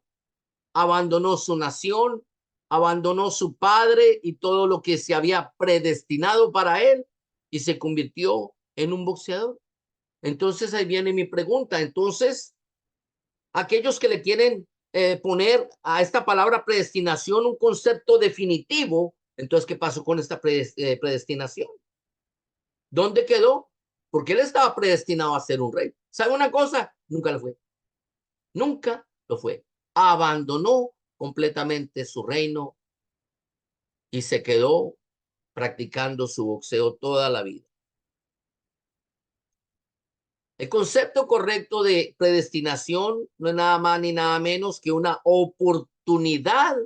abandonó su nación, abandonó su padre y todo lo que se había predestinado para él y se convirtió en un boxeador. Entonces ahí viene mi pregunta. Entonces, aquellos que le quieren poner a esta palabra predestinación un concepto definitivo, entonces, ¿qué pasó con esta predestinación? ¿Dónde quedó? Porque él estaba predestinado a ser un rey. ¿Sabe una cosa? Nunca lo fue. Nunca lo fue. Abandonó completamente su reino y se quedó practicando su boxeo toda la vida. El concepto correcto de predestinación no es nada más ni nada menos que una oportunidad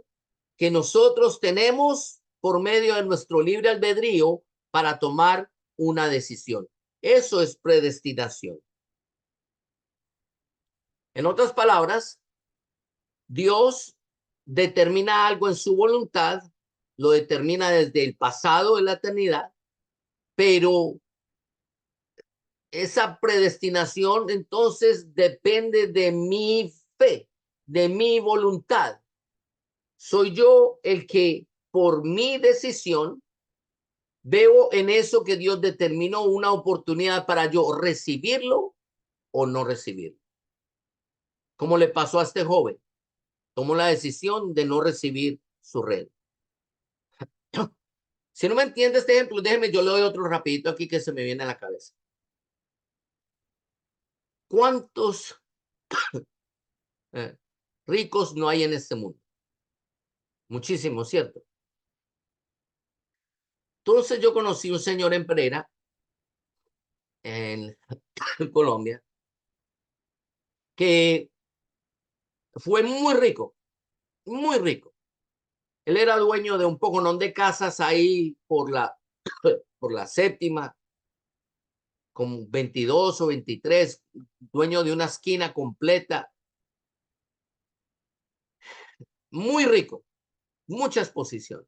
que nosotros tenemos por medio de nuestro libre albedrío para tomar una decisión. Eso es predestinación. En otras palabras, Dios determina algo en su voluntad, lo determina desde el pasado de la eternidad, pero esa predestinación entonces depende de mi fe, de mi voluntad. Soy yo el que por mi decisión veo en eso que Dios determinó una oportunidad para yo recibirlo o no recibirlo. Como le pasó a este joven, tomó la decisión de no recibir su reino. Si no me entiende este ejemplo, déjeme, yo le doy otro rapidito aquí que se me viene a la cabeza. ¿Cuántos ricos no hay en este mundo? Muchísimos, ¿cierto? Entonces yo conocí un señor en Pereira, en Colombia, que fue muy rico, muy rico. Él era dueño de un poco de casas ahí por la séptima, con 22 o 23, dueño de una esquina completa, muy rico, muchas posesiones.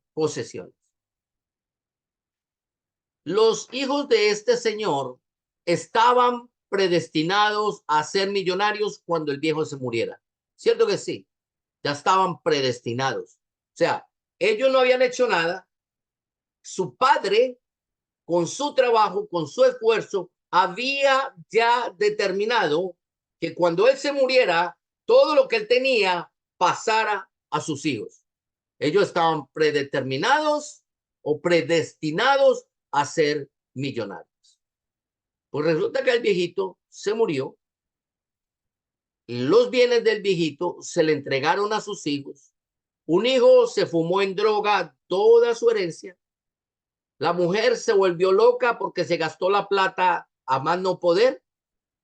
Los hijos de este señor estaban predestinados a ser millonarios cuando el viejo se muriera. ¿Cierto que sí? Ya estaban predestinados. O sea, ellos no habían hecho nada. Su padre, con su trabajo, con su esfuerzo, había ya determinado que cuando él se muriera, todo lo que él tenía pasara a sus hijos. Ellos estaban predeterminados o predestinados a ser millonarios. Pues resulta que el viejito se murió. Los bienes del viejito se le entregaron a sus hijos. Un hijo se fumó en droga toda su herencia. La mujer se volvió loca porque se gastó la plata a más no poder.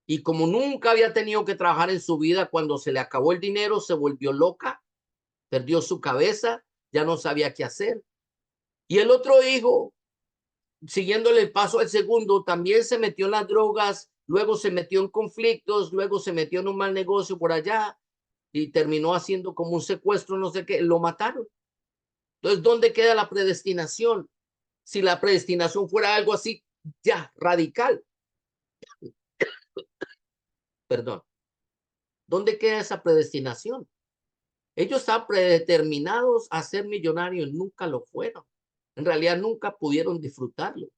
Y como nunca había tenido que trabajar en su vida, cuando se le acabó el dinero, se volvió loca, perdió su cabeza, ya no sabía qué hacer. Y el otro hijo, siguiéndole el paso al segundo, también se metió en las drogas, luego se metió en conflictos, luego se metió en un mal negocio por allá y terminó haciendo como un secuestro, no sé qué, lo mataron. Entonces, ¿dónde queda la predestinación? Si la predestinación fuera algo así, ya, radical, perdón, ¿dónde queda esa predestinación? Ellos están predeterminados a ser millonarios, nunca lo fueron. En realidad nunca pudieron disfrutarlo.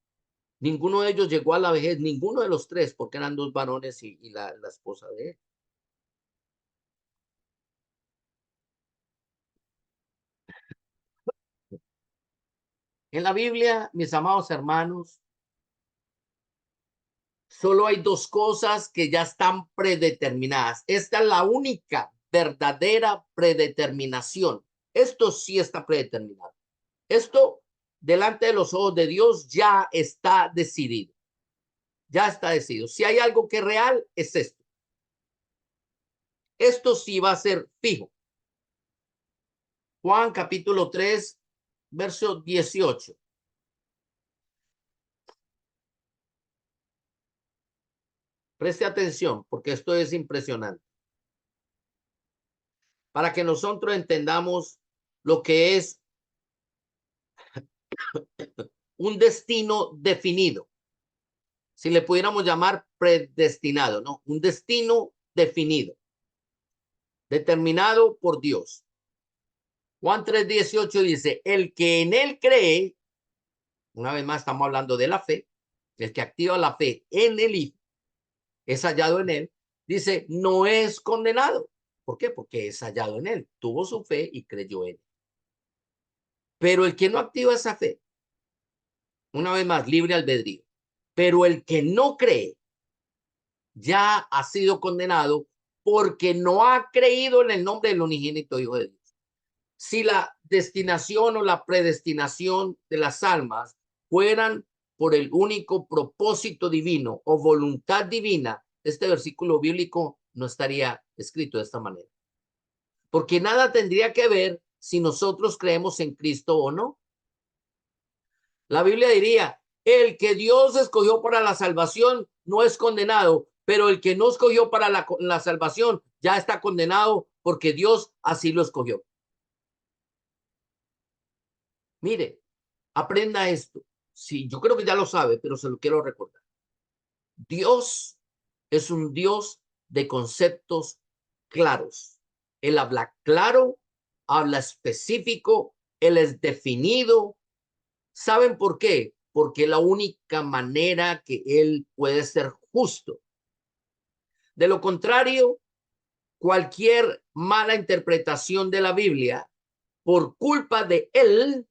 Ninguno de ellos llegó a la vejez, ninguno de los tres, porque eran dos varones y la esposa de él. En la Biblia, mis amados hermanos, solo hay dos cosas que ya están predeterminadas. Esta es la única verdadera predeterminación. Esto sí está predeterminado. Esto delante de los ojos de Dios ya está decidido. Ya está decidido. Si hay algo que es real, es esto. Esto sí va a ser fijo. Juan capítulo 3, verso 18. Preste atención porque esto es impresionante. Para que nosotros entendamos lo que es un destino definido. Si le pudiéramos llamar predestinado, ¿no? Un destino definido, determinado por Dios. Juan 3:18 dice, el que en él cree, una vez más estamos hablando de la fe, el que activa la fe en el Hijo, es hallado en él, dice, no es condenado. ¿Por qué? Porque es hallado en él, tuvo su fe y creyó en él. Pero el que no activa esa fe, una vez más, libre albedrío, pero el que no cree ya ha sido condenado porque no ha creído en el nombre del unigénito Hijo de Dios. Si la destinación o la predestinación de las almas fueran por el único propósito divino o voluntad divina, este versículo bíblico no estaría escrito de esta manera. Porque nada tendría que ver si nosotros creemos en Cristo o no. La Biblia diría, el que Dios escogió para la salvación no es condenado, pero el que no escogió para la salvación ya está condenado porque Dios así lo escogió. Mire, aprenda esto. Sí, yo creo que ya lo sabe, pero se lo quiero recordar. Dios es un Dios de conceptos claros. Él habla claro, habla específico, él es definido. ¿Saben por qué? Porque es la única manera que él puede ser justo. De lo contrario, cualquier mala interpretación de la Biblia por culpa de él,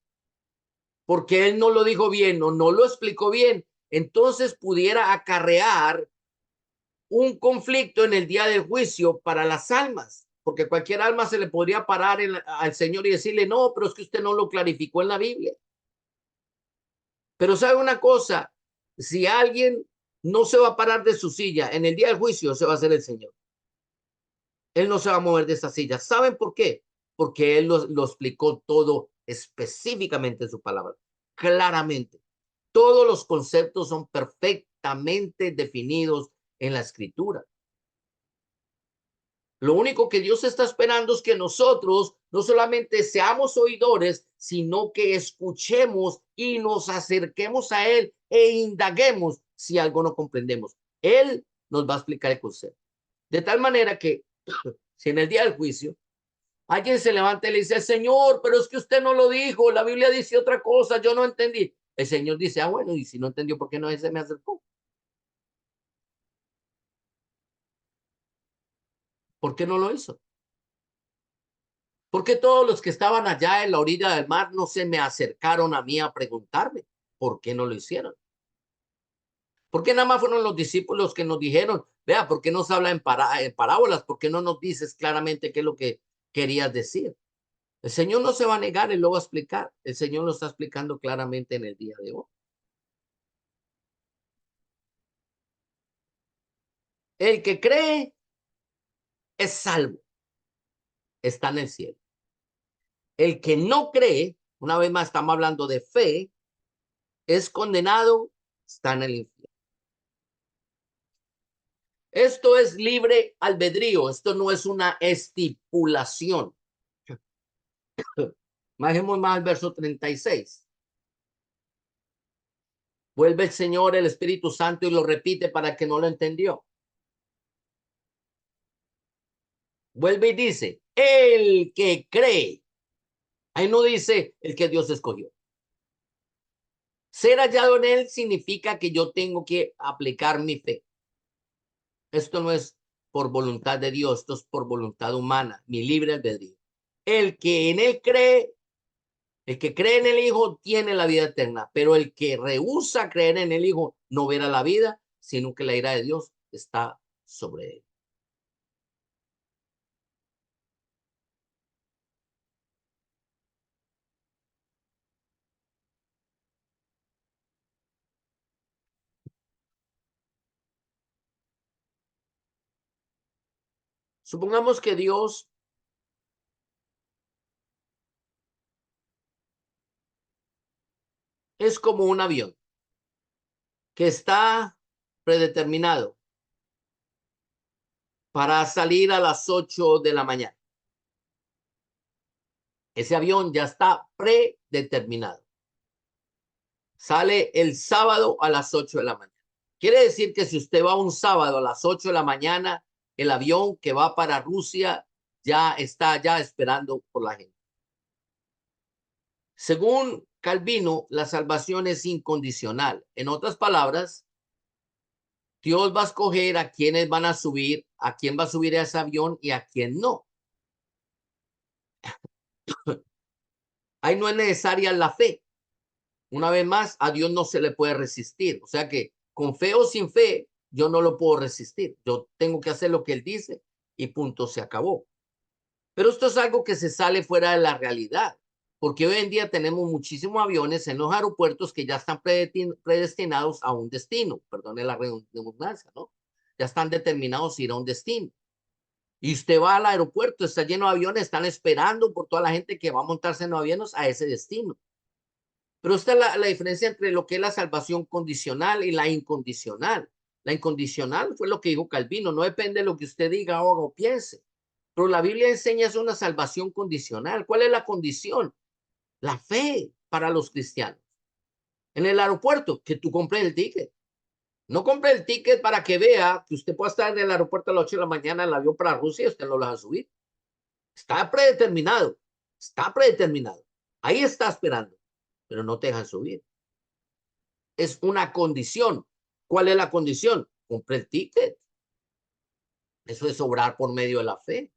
porque él no lo dijo bien o no lo explicó bien, entonces pudiera acarrear un conflicto en el día del juicio para las almas, porque cualquier alma se le podría parar al Señor y decirle, no, pero es que usted no lo clarificó en la Biblia. Pero sabe una cosa, si alguien no se va a parar de su silla en el día del juicio, se va a hacer el Señor. Él no se va a mover de esa silla. ¿Saben por qué? Porque él lo explicó todo específicamente en su palabra, claramente. Todos los conceptos son perfectamente definidos en la escritura. Lo único que Dios está esperando es que nosotros no solamente seamos oidores, sino que escuchemos y nos acerquemos a Él e indaguemos si algo no comprendemos. Él nos va a explicar el concepto. De tal manera que si en el día del juicio alguien se levanta y le dice, Señor, pero es que usted no lo dijo, la Biblia dice otra cosa, yo no entendí. El Señor dice, bueno, y si no entendió, ¿por qué no se me acercó? ¿Por qué no lo hizo? ¿Por qué todos los que estaban allá en la orilla del mar no se me acercaron a mí a preguntarme? ¿Por qué no lo hicieron? ¿Por qué nada más fueron los discípulos que nos dijeron, vea, ¿por qué nos habla en parábolas? ¿Por qué no nos dices claramente qué es lo que querías decir? El Señor no se va a negar, Él lo va a explicar. El Señor lo está explicando claramente en el día de hoy. El que cree es salvo, está en el cielo. El que no cree, una vez más estamos hablando de fe, es condenado, está en el infierno. Esto es libre albedrío, esto no es una estipulación. Bajemos más al verso 36. Vuelve el Señor, el Espíritu Santo, y lo repite para el que no lo entendió. Vuelve y dice, el que cree. Ahí no dice el que Dios escogió. Ser hallado en él significa que yo tengo que aplicar mi fe. Esto no es por voluntad de Dios, esto es por voluntad humana, mi libre albedrío. El que en él cree, el que cree en el Hijo tiene la vida eterna, pero el que rehúsa creer en el Hijo no verá la vida, sino que la ira de Dios está sobre él. Supongamos que Dios es como un avión que está predeterminado para salir a las 8 de la mañana. Ese avión ya está predeterminado. Sale el sábado a las 8 de la mañana. Quiere decir que si usted va un sábado a las 8 de la mañana, el avión que va para Rusia ya está ya esperando por la gente. Según Calvino, la salvación es incondicional. En otras palabras, Dios va a escoger a quienes van a subir, a quién va a subir a ese avión y a quién no. Ahí no es necesaria la fe. Una vez más, a Dios no se le puede resistir. O sea que con fe o sin fe, yo no lo puedo resistir. Yo tengo que hacer lo que Él dice y punto, se acabó. Pero esto es algo que se sale fuera de la realidad, porque hoy en día tenemos muchísimos aviones en los aeropuertos que ya están predestinados a un destino. Perdone la redundancia, ¿no? Ya están determinados a ir a un destino. Y usted va al aeropuerto, está lleno de aviones, están esperando por toda la gente que va a montarse en los aviones a ese destino. Pero esta es la diferencia entre lo que es la salvación condicional y la incondicional. La incondicional fue lo que dijo Calvino, no depende de lo que usted diga, haga o piense. Pero la Biblia enseña es una salvación condicional. ¿Cuál es la condición? La fe para los cristianos. En el aeropuerto, que tú compres el ticket. No compre el ticket para que vea que usted pueda estar en el aeropuerto a las 8 de la mañana en el avión para Rusia y usted no lo va a subir. Está predeterminado. Está predeterminado. Ahí está esperando, pero no te dejan subir. Es una condición. ¿Cuál es la condición? Compre el ticket. Eso es obrar por medio de la fe.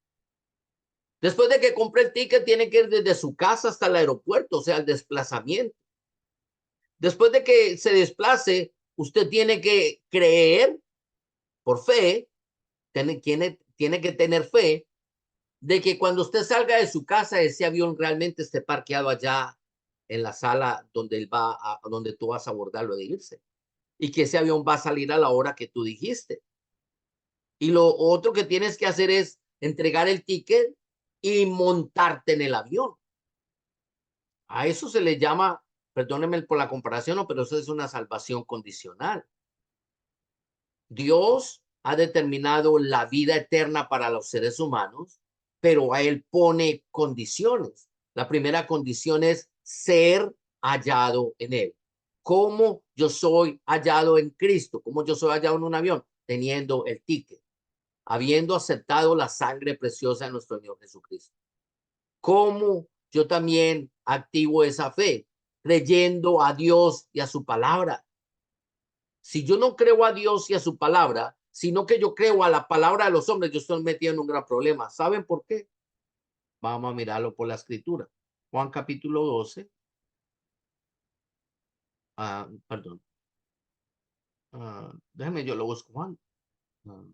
Después de que compre el ticket, tiene que ir desde su casa hasta el aeropuerto, o sea, el desplazamiento. Después de que se desplace, usted tiene que creer por fe, tiene que tener fe de que cuando usted salga de su casa, ese avión realmente esté parqueado allá en la sala donde él va donde tú vas a abordarlo de irse. Y que ese avión va a salir a la hora que tú dijiste. Y lo otro que tienes que hacer es entregar el ticket y montarte en el avión. A eso se le llama, perdónenme por la comparación, no, pero eso es una salvación condicional. Dios ha determinado la vida eterna para los seres humanos, pero a él pone condiciones. La primera condición es ser hallado en él. ¿Cómo yo soy hallado en Cristo? ¿Cómo yo soy hallado en un avión? Teniendo el ticket, habiendo aceptado la sangre preciosa de nuestro Señor Jesucristo. ¿Cómo yo también activo esa fe? Creyendo a Dios y a su palabra. Si yo no creo a Dios y a su palabra, sino que yo creo a la palabra de los hombres, yo estoy metido en un gran problema. ¿Saben por qué? Vamos a mirarlo por la escritura. Juan capítulo 12. Perdón. Déjeme, yo lo busco, Juan. Ah,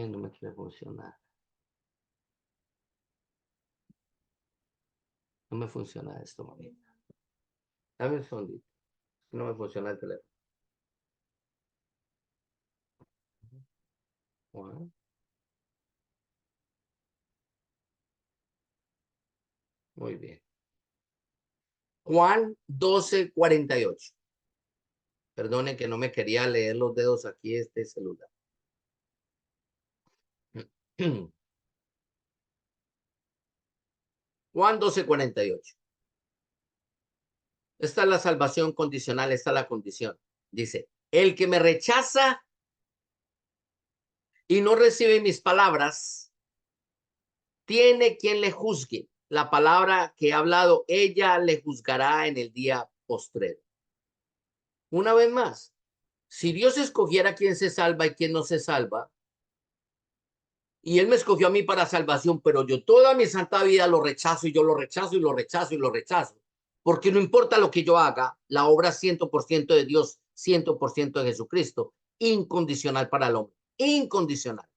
no me quiere funcionar. No me funciona esto, mamita. Dame un segundito. No me funciona el teléfono. Juan, muy bien. Juan 12:48. Perdone que no me quería leer los dedos aquí este celular. Juan 12:48. Esta es la salvación condicional, esta es la condición. Dice, el que me rechaza y no recibe mis palabras, tiene quien le juzgue. La palabra que ha hablado, ella le juzgará en el día postrero. Una vez más, si Dios escogiera quién se salva y quién no se salva, y Él me escogió a mí para salvación, pero yo toda mi santa vida lo rechazo y yo lo rechazo y lo rechazo y lo rechazo, porque no importa lo que yo haga, la obra 100% de Dios, 100% de Jesucristo, incondicional para el hombre, incondicional.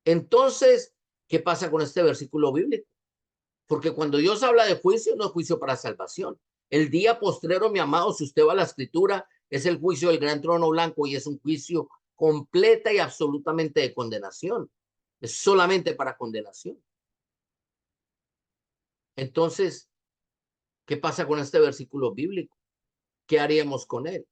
Entonces, ¿qué pasa con este versículo bíblico? Porque cuando Dios habla de juicio, no es juicio para salvación. El día postrero, mi amado, si usted va a la escritura, es el juicio del gran trono blanco y es un juicio completa y absolutamente de condenación. Es solamente para condenación. Entonces, ¿qué pasa con este versículo bíblico? ¿Qué haríamos con él?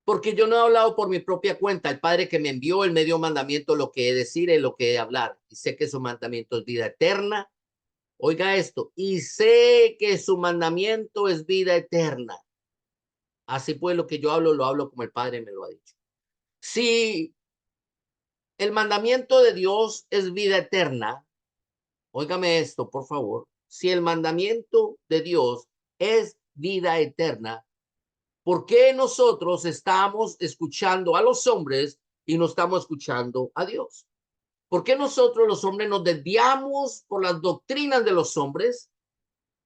Porque yo no he hablado por mi propia cuenta. El Padre que me envió, el medio mandamiento, lo que he de decir es lo que he de hablar. Y sé que su mandamiento es vida eterna. Oiga esto, y sé que su mandamiento es vida eterna. Así pues, lo que yo hablo, lo hablo como el Padre me lo ha dicho. Si el mandamiento de Dios es vida eterna, óigame esto, por favor. Si el mandamiento de Dios es vida eterna, ¿por qué nosotros estamos escuchando a los hombres y no estamos escuchando a Dios? ¿Por qué nosotros los hombres nos desviamos por las doctrinas de los hombres?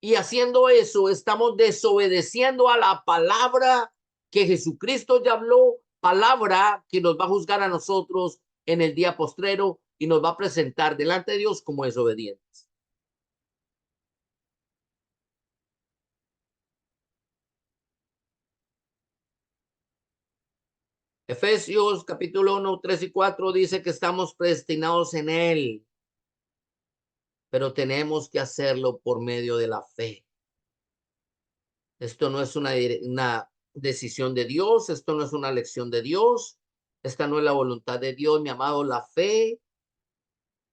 Y haciendo eso, estamos desobedeciendo a la palabra que Jesucristo ya habló, palabra que nos va a juzgar a nosotros en el día postrero y nos va a presentar delante de Dios como desobedientes. Efesios capítulo 1, 3 y 4 dice que estamos predestinados en Él, pero tenemos que hacerlo por medio de la fe. Esto no es una decisión de Dios, esto no es una lección de Dios, esta no es la voluntad de Dios, mi amado. La fe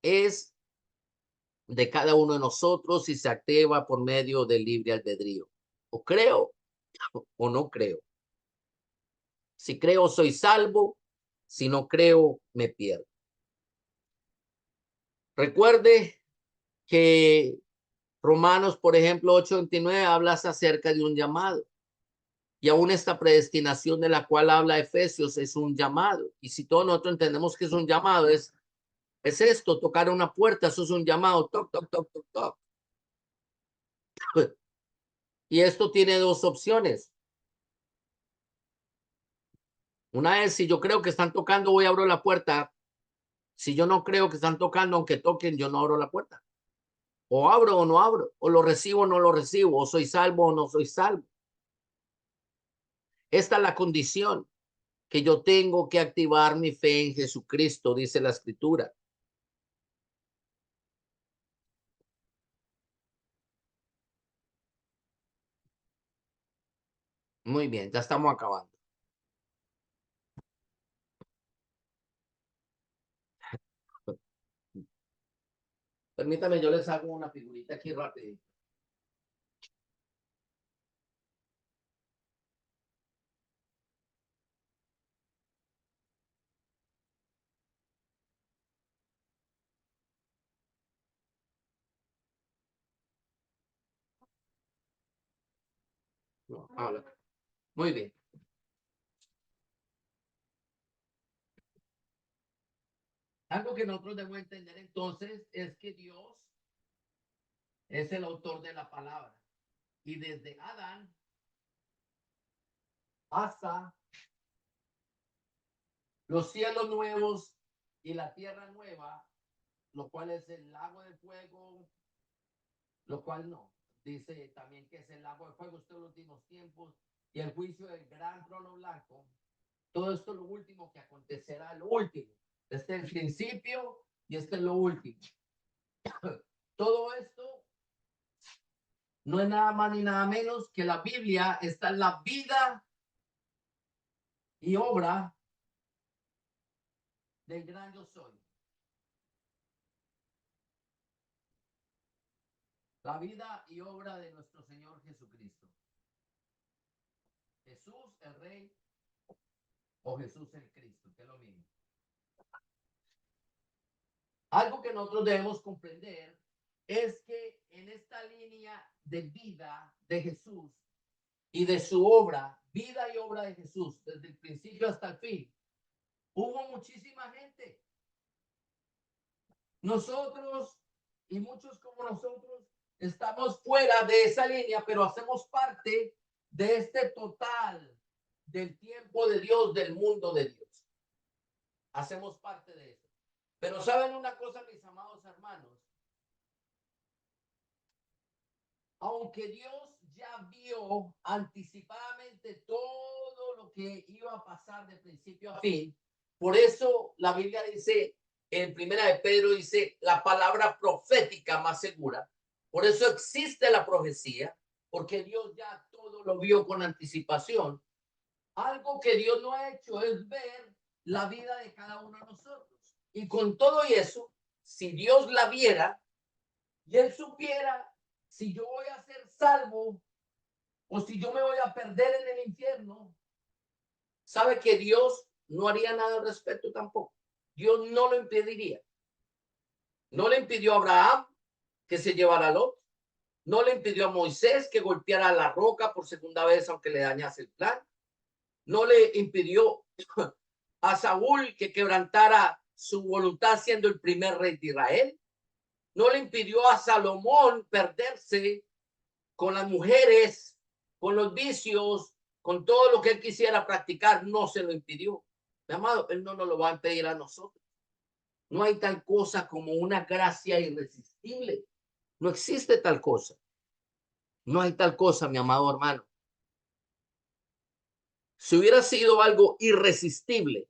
es de cada uno de nosotros y se activa por medio del libre albedrío. O creo o no creo. Si creo, soy salvo. Si no creo, me pierdo. Recuerde que Romanos, por ejemplo, 8:29 habla acerca de un llamado. Y aún esta predestinación de la cual habla Efesios es un llamado. Y si todos nosotros entendemos que es un llamado, es esto, tocar una puerta, eso es un llamado, toc, toc, toc, toc, toc. Y esto tiene dos opciones. Una es, si yo creo que están tocando, voy a abrir la puerta. Si yo no creo que están tocando, aunque toquen, yo no abro la puerta. O abro o no abro, o lo recibo o no lo recibo, o soy salvo o no soy salvo. Esta es la condición, que yo tengo que activar mi fe en Jesucristo, dice la escritura. Muy bien, ya estamos acabando. Permítame, yo les hago una figurita aquí rápido. No, habla. Muy bien. Algo que nosotros debemos entender entonces es que Dios es el autor de la palabra. Y desde Adán hasta los cielos nuevos y la tierra nueva, lo cual es el lago de fuego, lo cual no. Dice también que es el lago de fuego, estos los últimos tiempos, y el juicio del gran trono blanco. Todo esto es lo último que acontecerá, lo último. Este es el principio y este es lo último. Todo esto no es nada más ni nada menos que la Biblia está en la vida y obra del gran yo soy. La vida y obra de nuestro Señor Jesucristo. Jesús el Rey o Jesús el Cristo, que es lo mismo. Algo que nosotros debemos comprender es que en esta línea de vida de Jesús y de su obra, vida y obra de Jesús, desde el principio hasta el fin, hubo muchísima gente. Nosotros y muchos como nosotros estamos fuera de esa línea, pero hacemos parte de este total del tiempo de Dios, del mundo de Dios. Hacemos parte de eso. Pero saben una cosa, mis amados hermanos, aunque Dios ya vio anticipadamente todo lo que iba a pasar de principio a fin, por eso la Biblia dice, en primera de Pedro dice, la palabra profética más segura. Por eso existe la profecía, porque Dios ya todo lo vio con anticipación. Algo que Dios no ha hecho es ver la vida de cada uno de nosotros. Y con todo y eso, si Dios la viera y él supiera si yo voy a ser salvo o si yo me voy a perder en el infierno, sabe que Dios no haría nada al respecto tampoco. Dios no lo impediría. No le impidió a Abraham que se llevara a Lot. No le impidió a Moisés que golpeara la roca por segunda vez, aunque le dañase el plan. No le impidió a Saúl que quebrantara su voluntad siendo el primer rey de Israel. No le impidió a Salomón perderse con las mujeres, con los vicios, con todo lo que él quisiera practicar, no se lo impidió. Mi amado, él no nos lo va a impedir a nosotros. No hay tal cosa como una gracia irresistible. No existe tal cosa. No hay tal cosa, mi amado hermano. Si hubiera sido algo irresistible,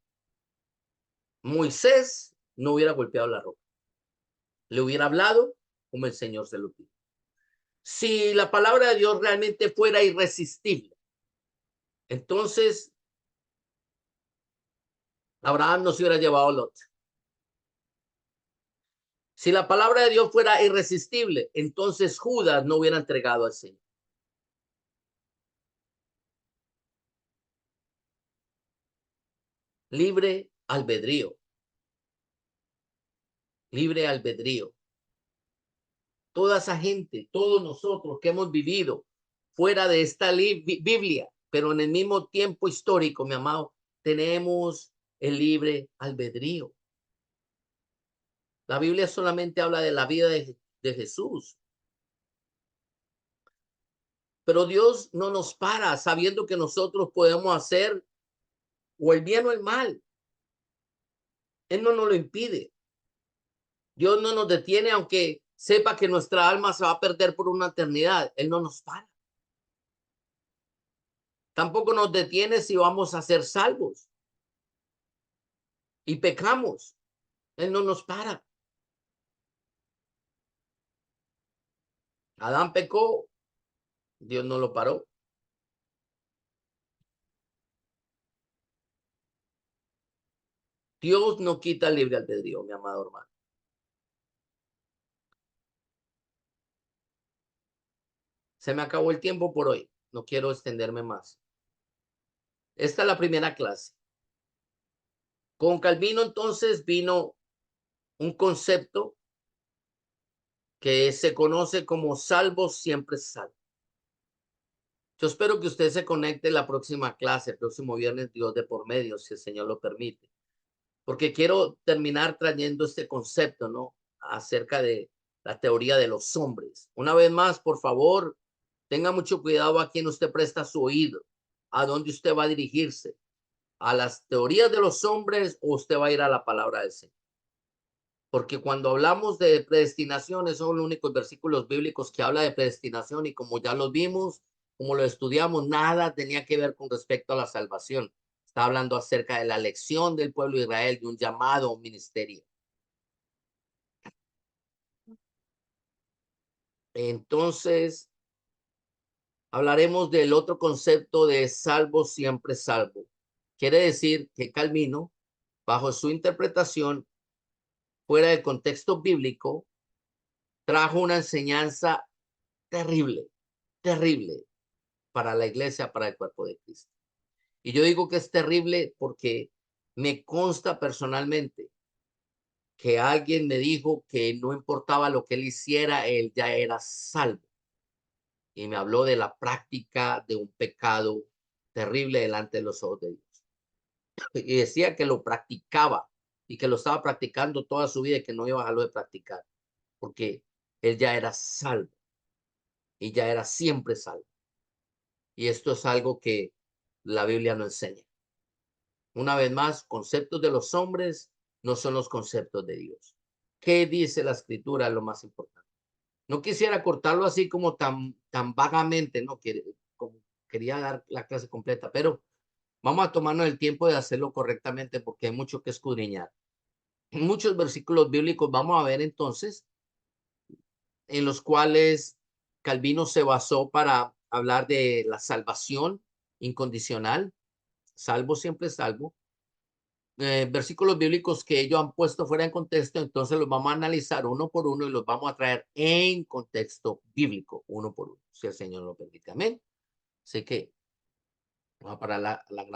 Moisés no hubiera golpeado la roca. Le hubiera hablado como el Señor se lo pidió. Si la palabra de Dios realmente fuera irresistible, entonces Abraham no se hubiera llevado a Lot. Si la palabra de Dios fuera irresistible, entonces Judas no hubiera entregado al Señor. Libre albedrío. Libre albedrío. Toda esa gente, todos nosotros que hemos vivido fuera de esta Biblia, pero en el mismo tiempo histórico, mi amado, tenemos el libre albedrío. La Biblia solamente habla de la vida de Jesús. Pero Dios no nos para sabiendo que nosotros podemos hacer o el bien o el mal. Él no nos lo impide. Dios no nos detiene aunque sepa que nuestra alma se va a perder por una eternidad. Él no nos para. Tampoco nos detiene si vamos a ser salvos y pecamos. Él no nos para. Adán pecó, Dios no lo paró. Dios no quita el libre albedrío, mi amado hermano. Se me acabó el tiempo por hoy. No quiero extenderme más. Esta es la primera clase. Con Calvino entonces vino un concepto que se conoce como salvo siempre salvo. Yo espero que usted se conecte en la próxima clase, el próximo viernes, Dios de por medio, si el Señor lo permite, porque quiero terminar trayendo este concepto, ¿no? Acerca de la teoría de los hombres. Una vez más, por favor, tenga mucho cuidado a quien usted presta su oído, a dónde usted va a dirigirse, a las teorías de los hombres o usted va a ir a la palabra del Señor. Porque cuando hablamos de predestinación, esos son los únicos versículos bíblicos que habla de predestinación y como ya los vimos, como lo estudiamos, nada tenía que ver con respecto a la salvación. Está hablando acerca de la elección del pueblo de Israel, de un llamado a un ministerio. Entonces, hablaremos del otro concepto de salvo siempre salvo. Quiere decir que Calvino, bajo su interpretación, fuera del contexto bíblico, trajo una enseñanza terrible, terrible para la iglesia, para el cuerpo de Cristo. Y yo digo que es terrible porque me consta personalmente que alguien me dijo que no importaba lo que él hiciera, él ya era salvo. Y me habló de la práctica de un pecado terrible delante de los ojos de Dios. Y decía que lo practicaba y que lo estaba practicando toda su vida y que no iba a dejarlo de practicar, porque él ya era salvo y ya era siempre salvo. Y esto es algo que la Biblia no enseña. Una vez más, conceptos de los hombres no son los conceptos de Dios. ¿Qué dice la escritura? Lo más importante. No quisiera cortarlo así como tan vagamente, ¿no? Como quería dar la clase completa, pero vamos a tomarnos el tiempo de hacerlo correctamente porque hay mucho que escudriñar. En muchos versículos bíblicos vamos a ver entonces en los cuales Calvino se basó para hablar de la salvación incondicional, salvo siempre salvo, versículos bíblicos que ellos han puesto fuera de contexto, entonces los vamos a analizar uno por uno y los vamos a traer en contexto bíblico, uno por uno, si el Señor lo permite. Amén. Así que vamos a parar la grabación.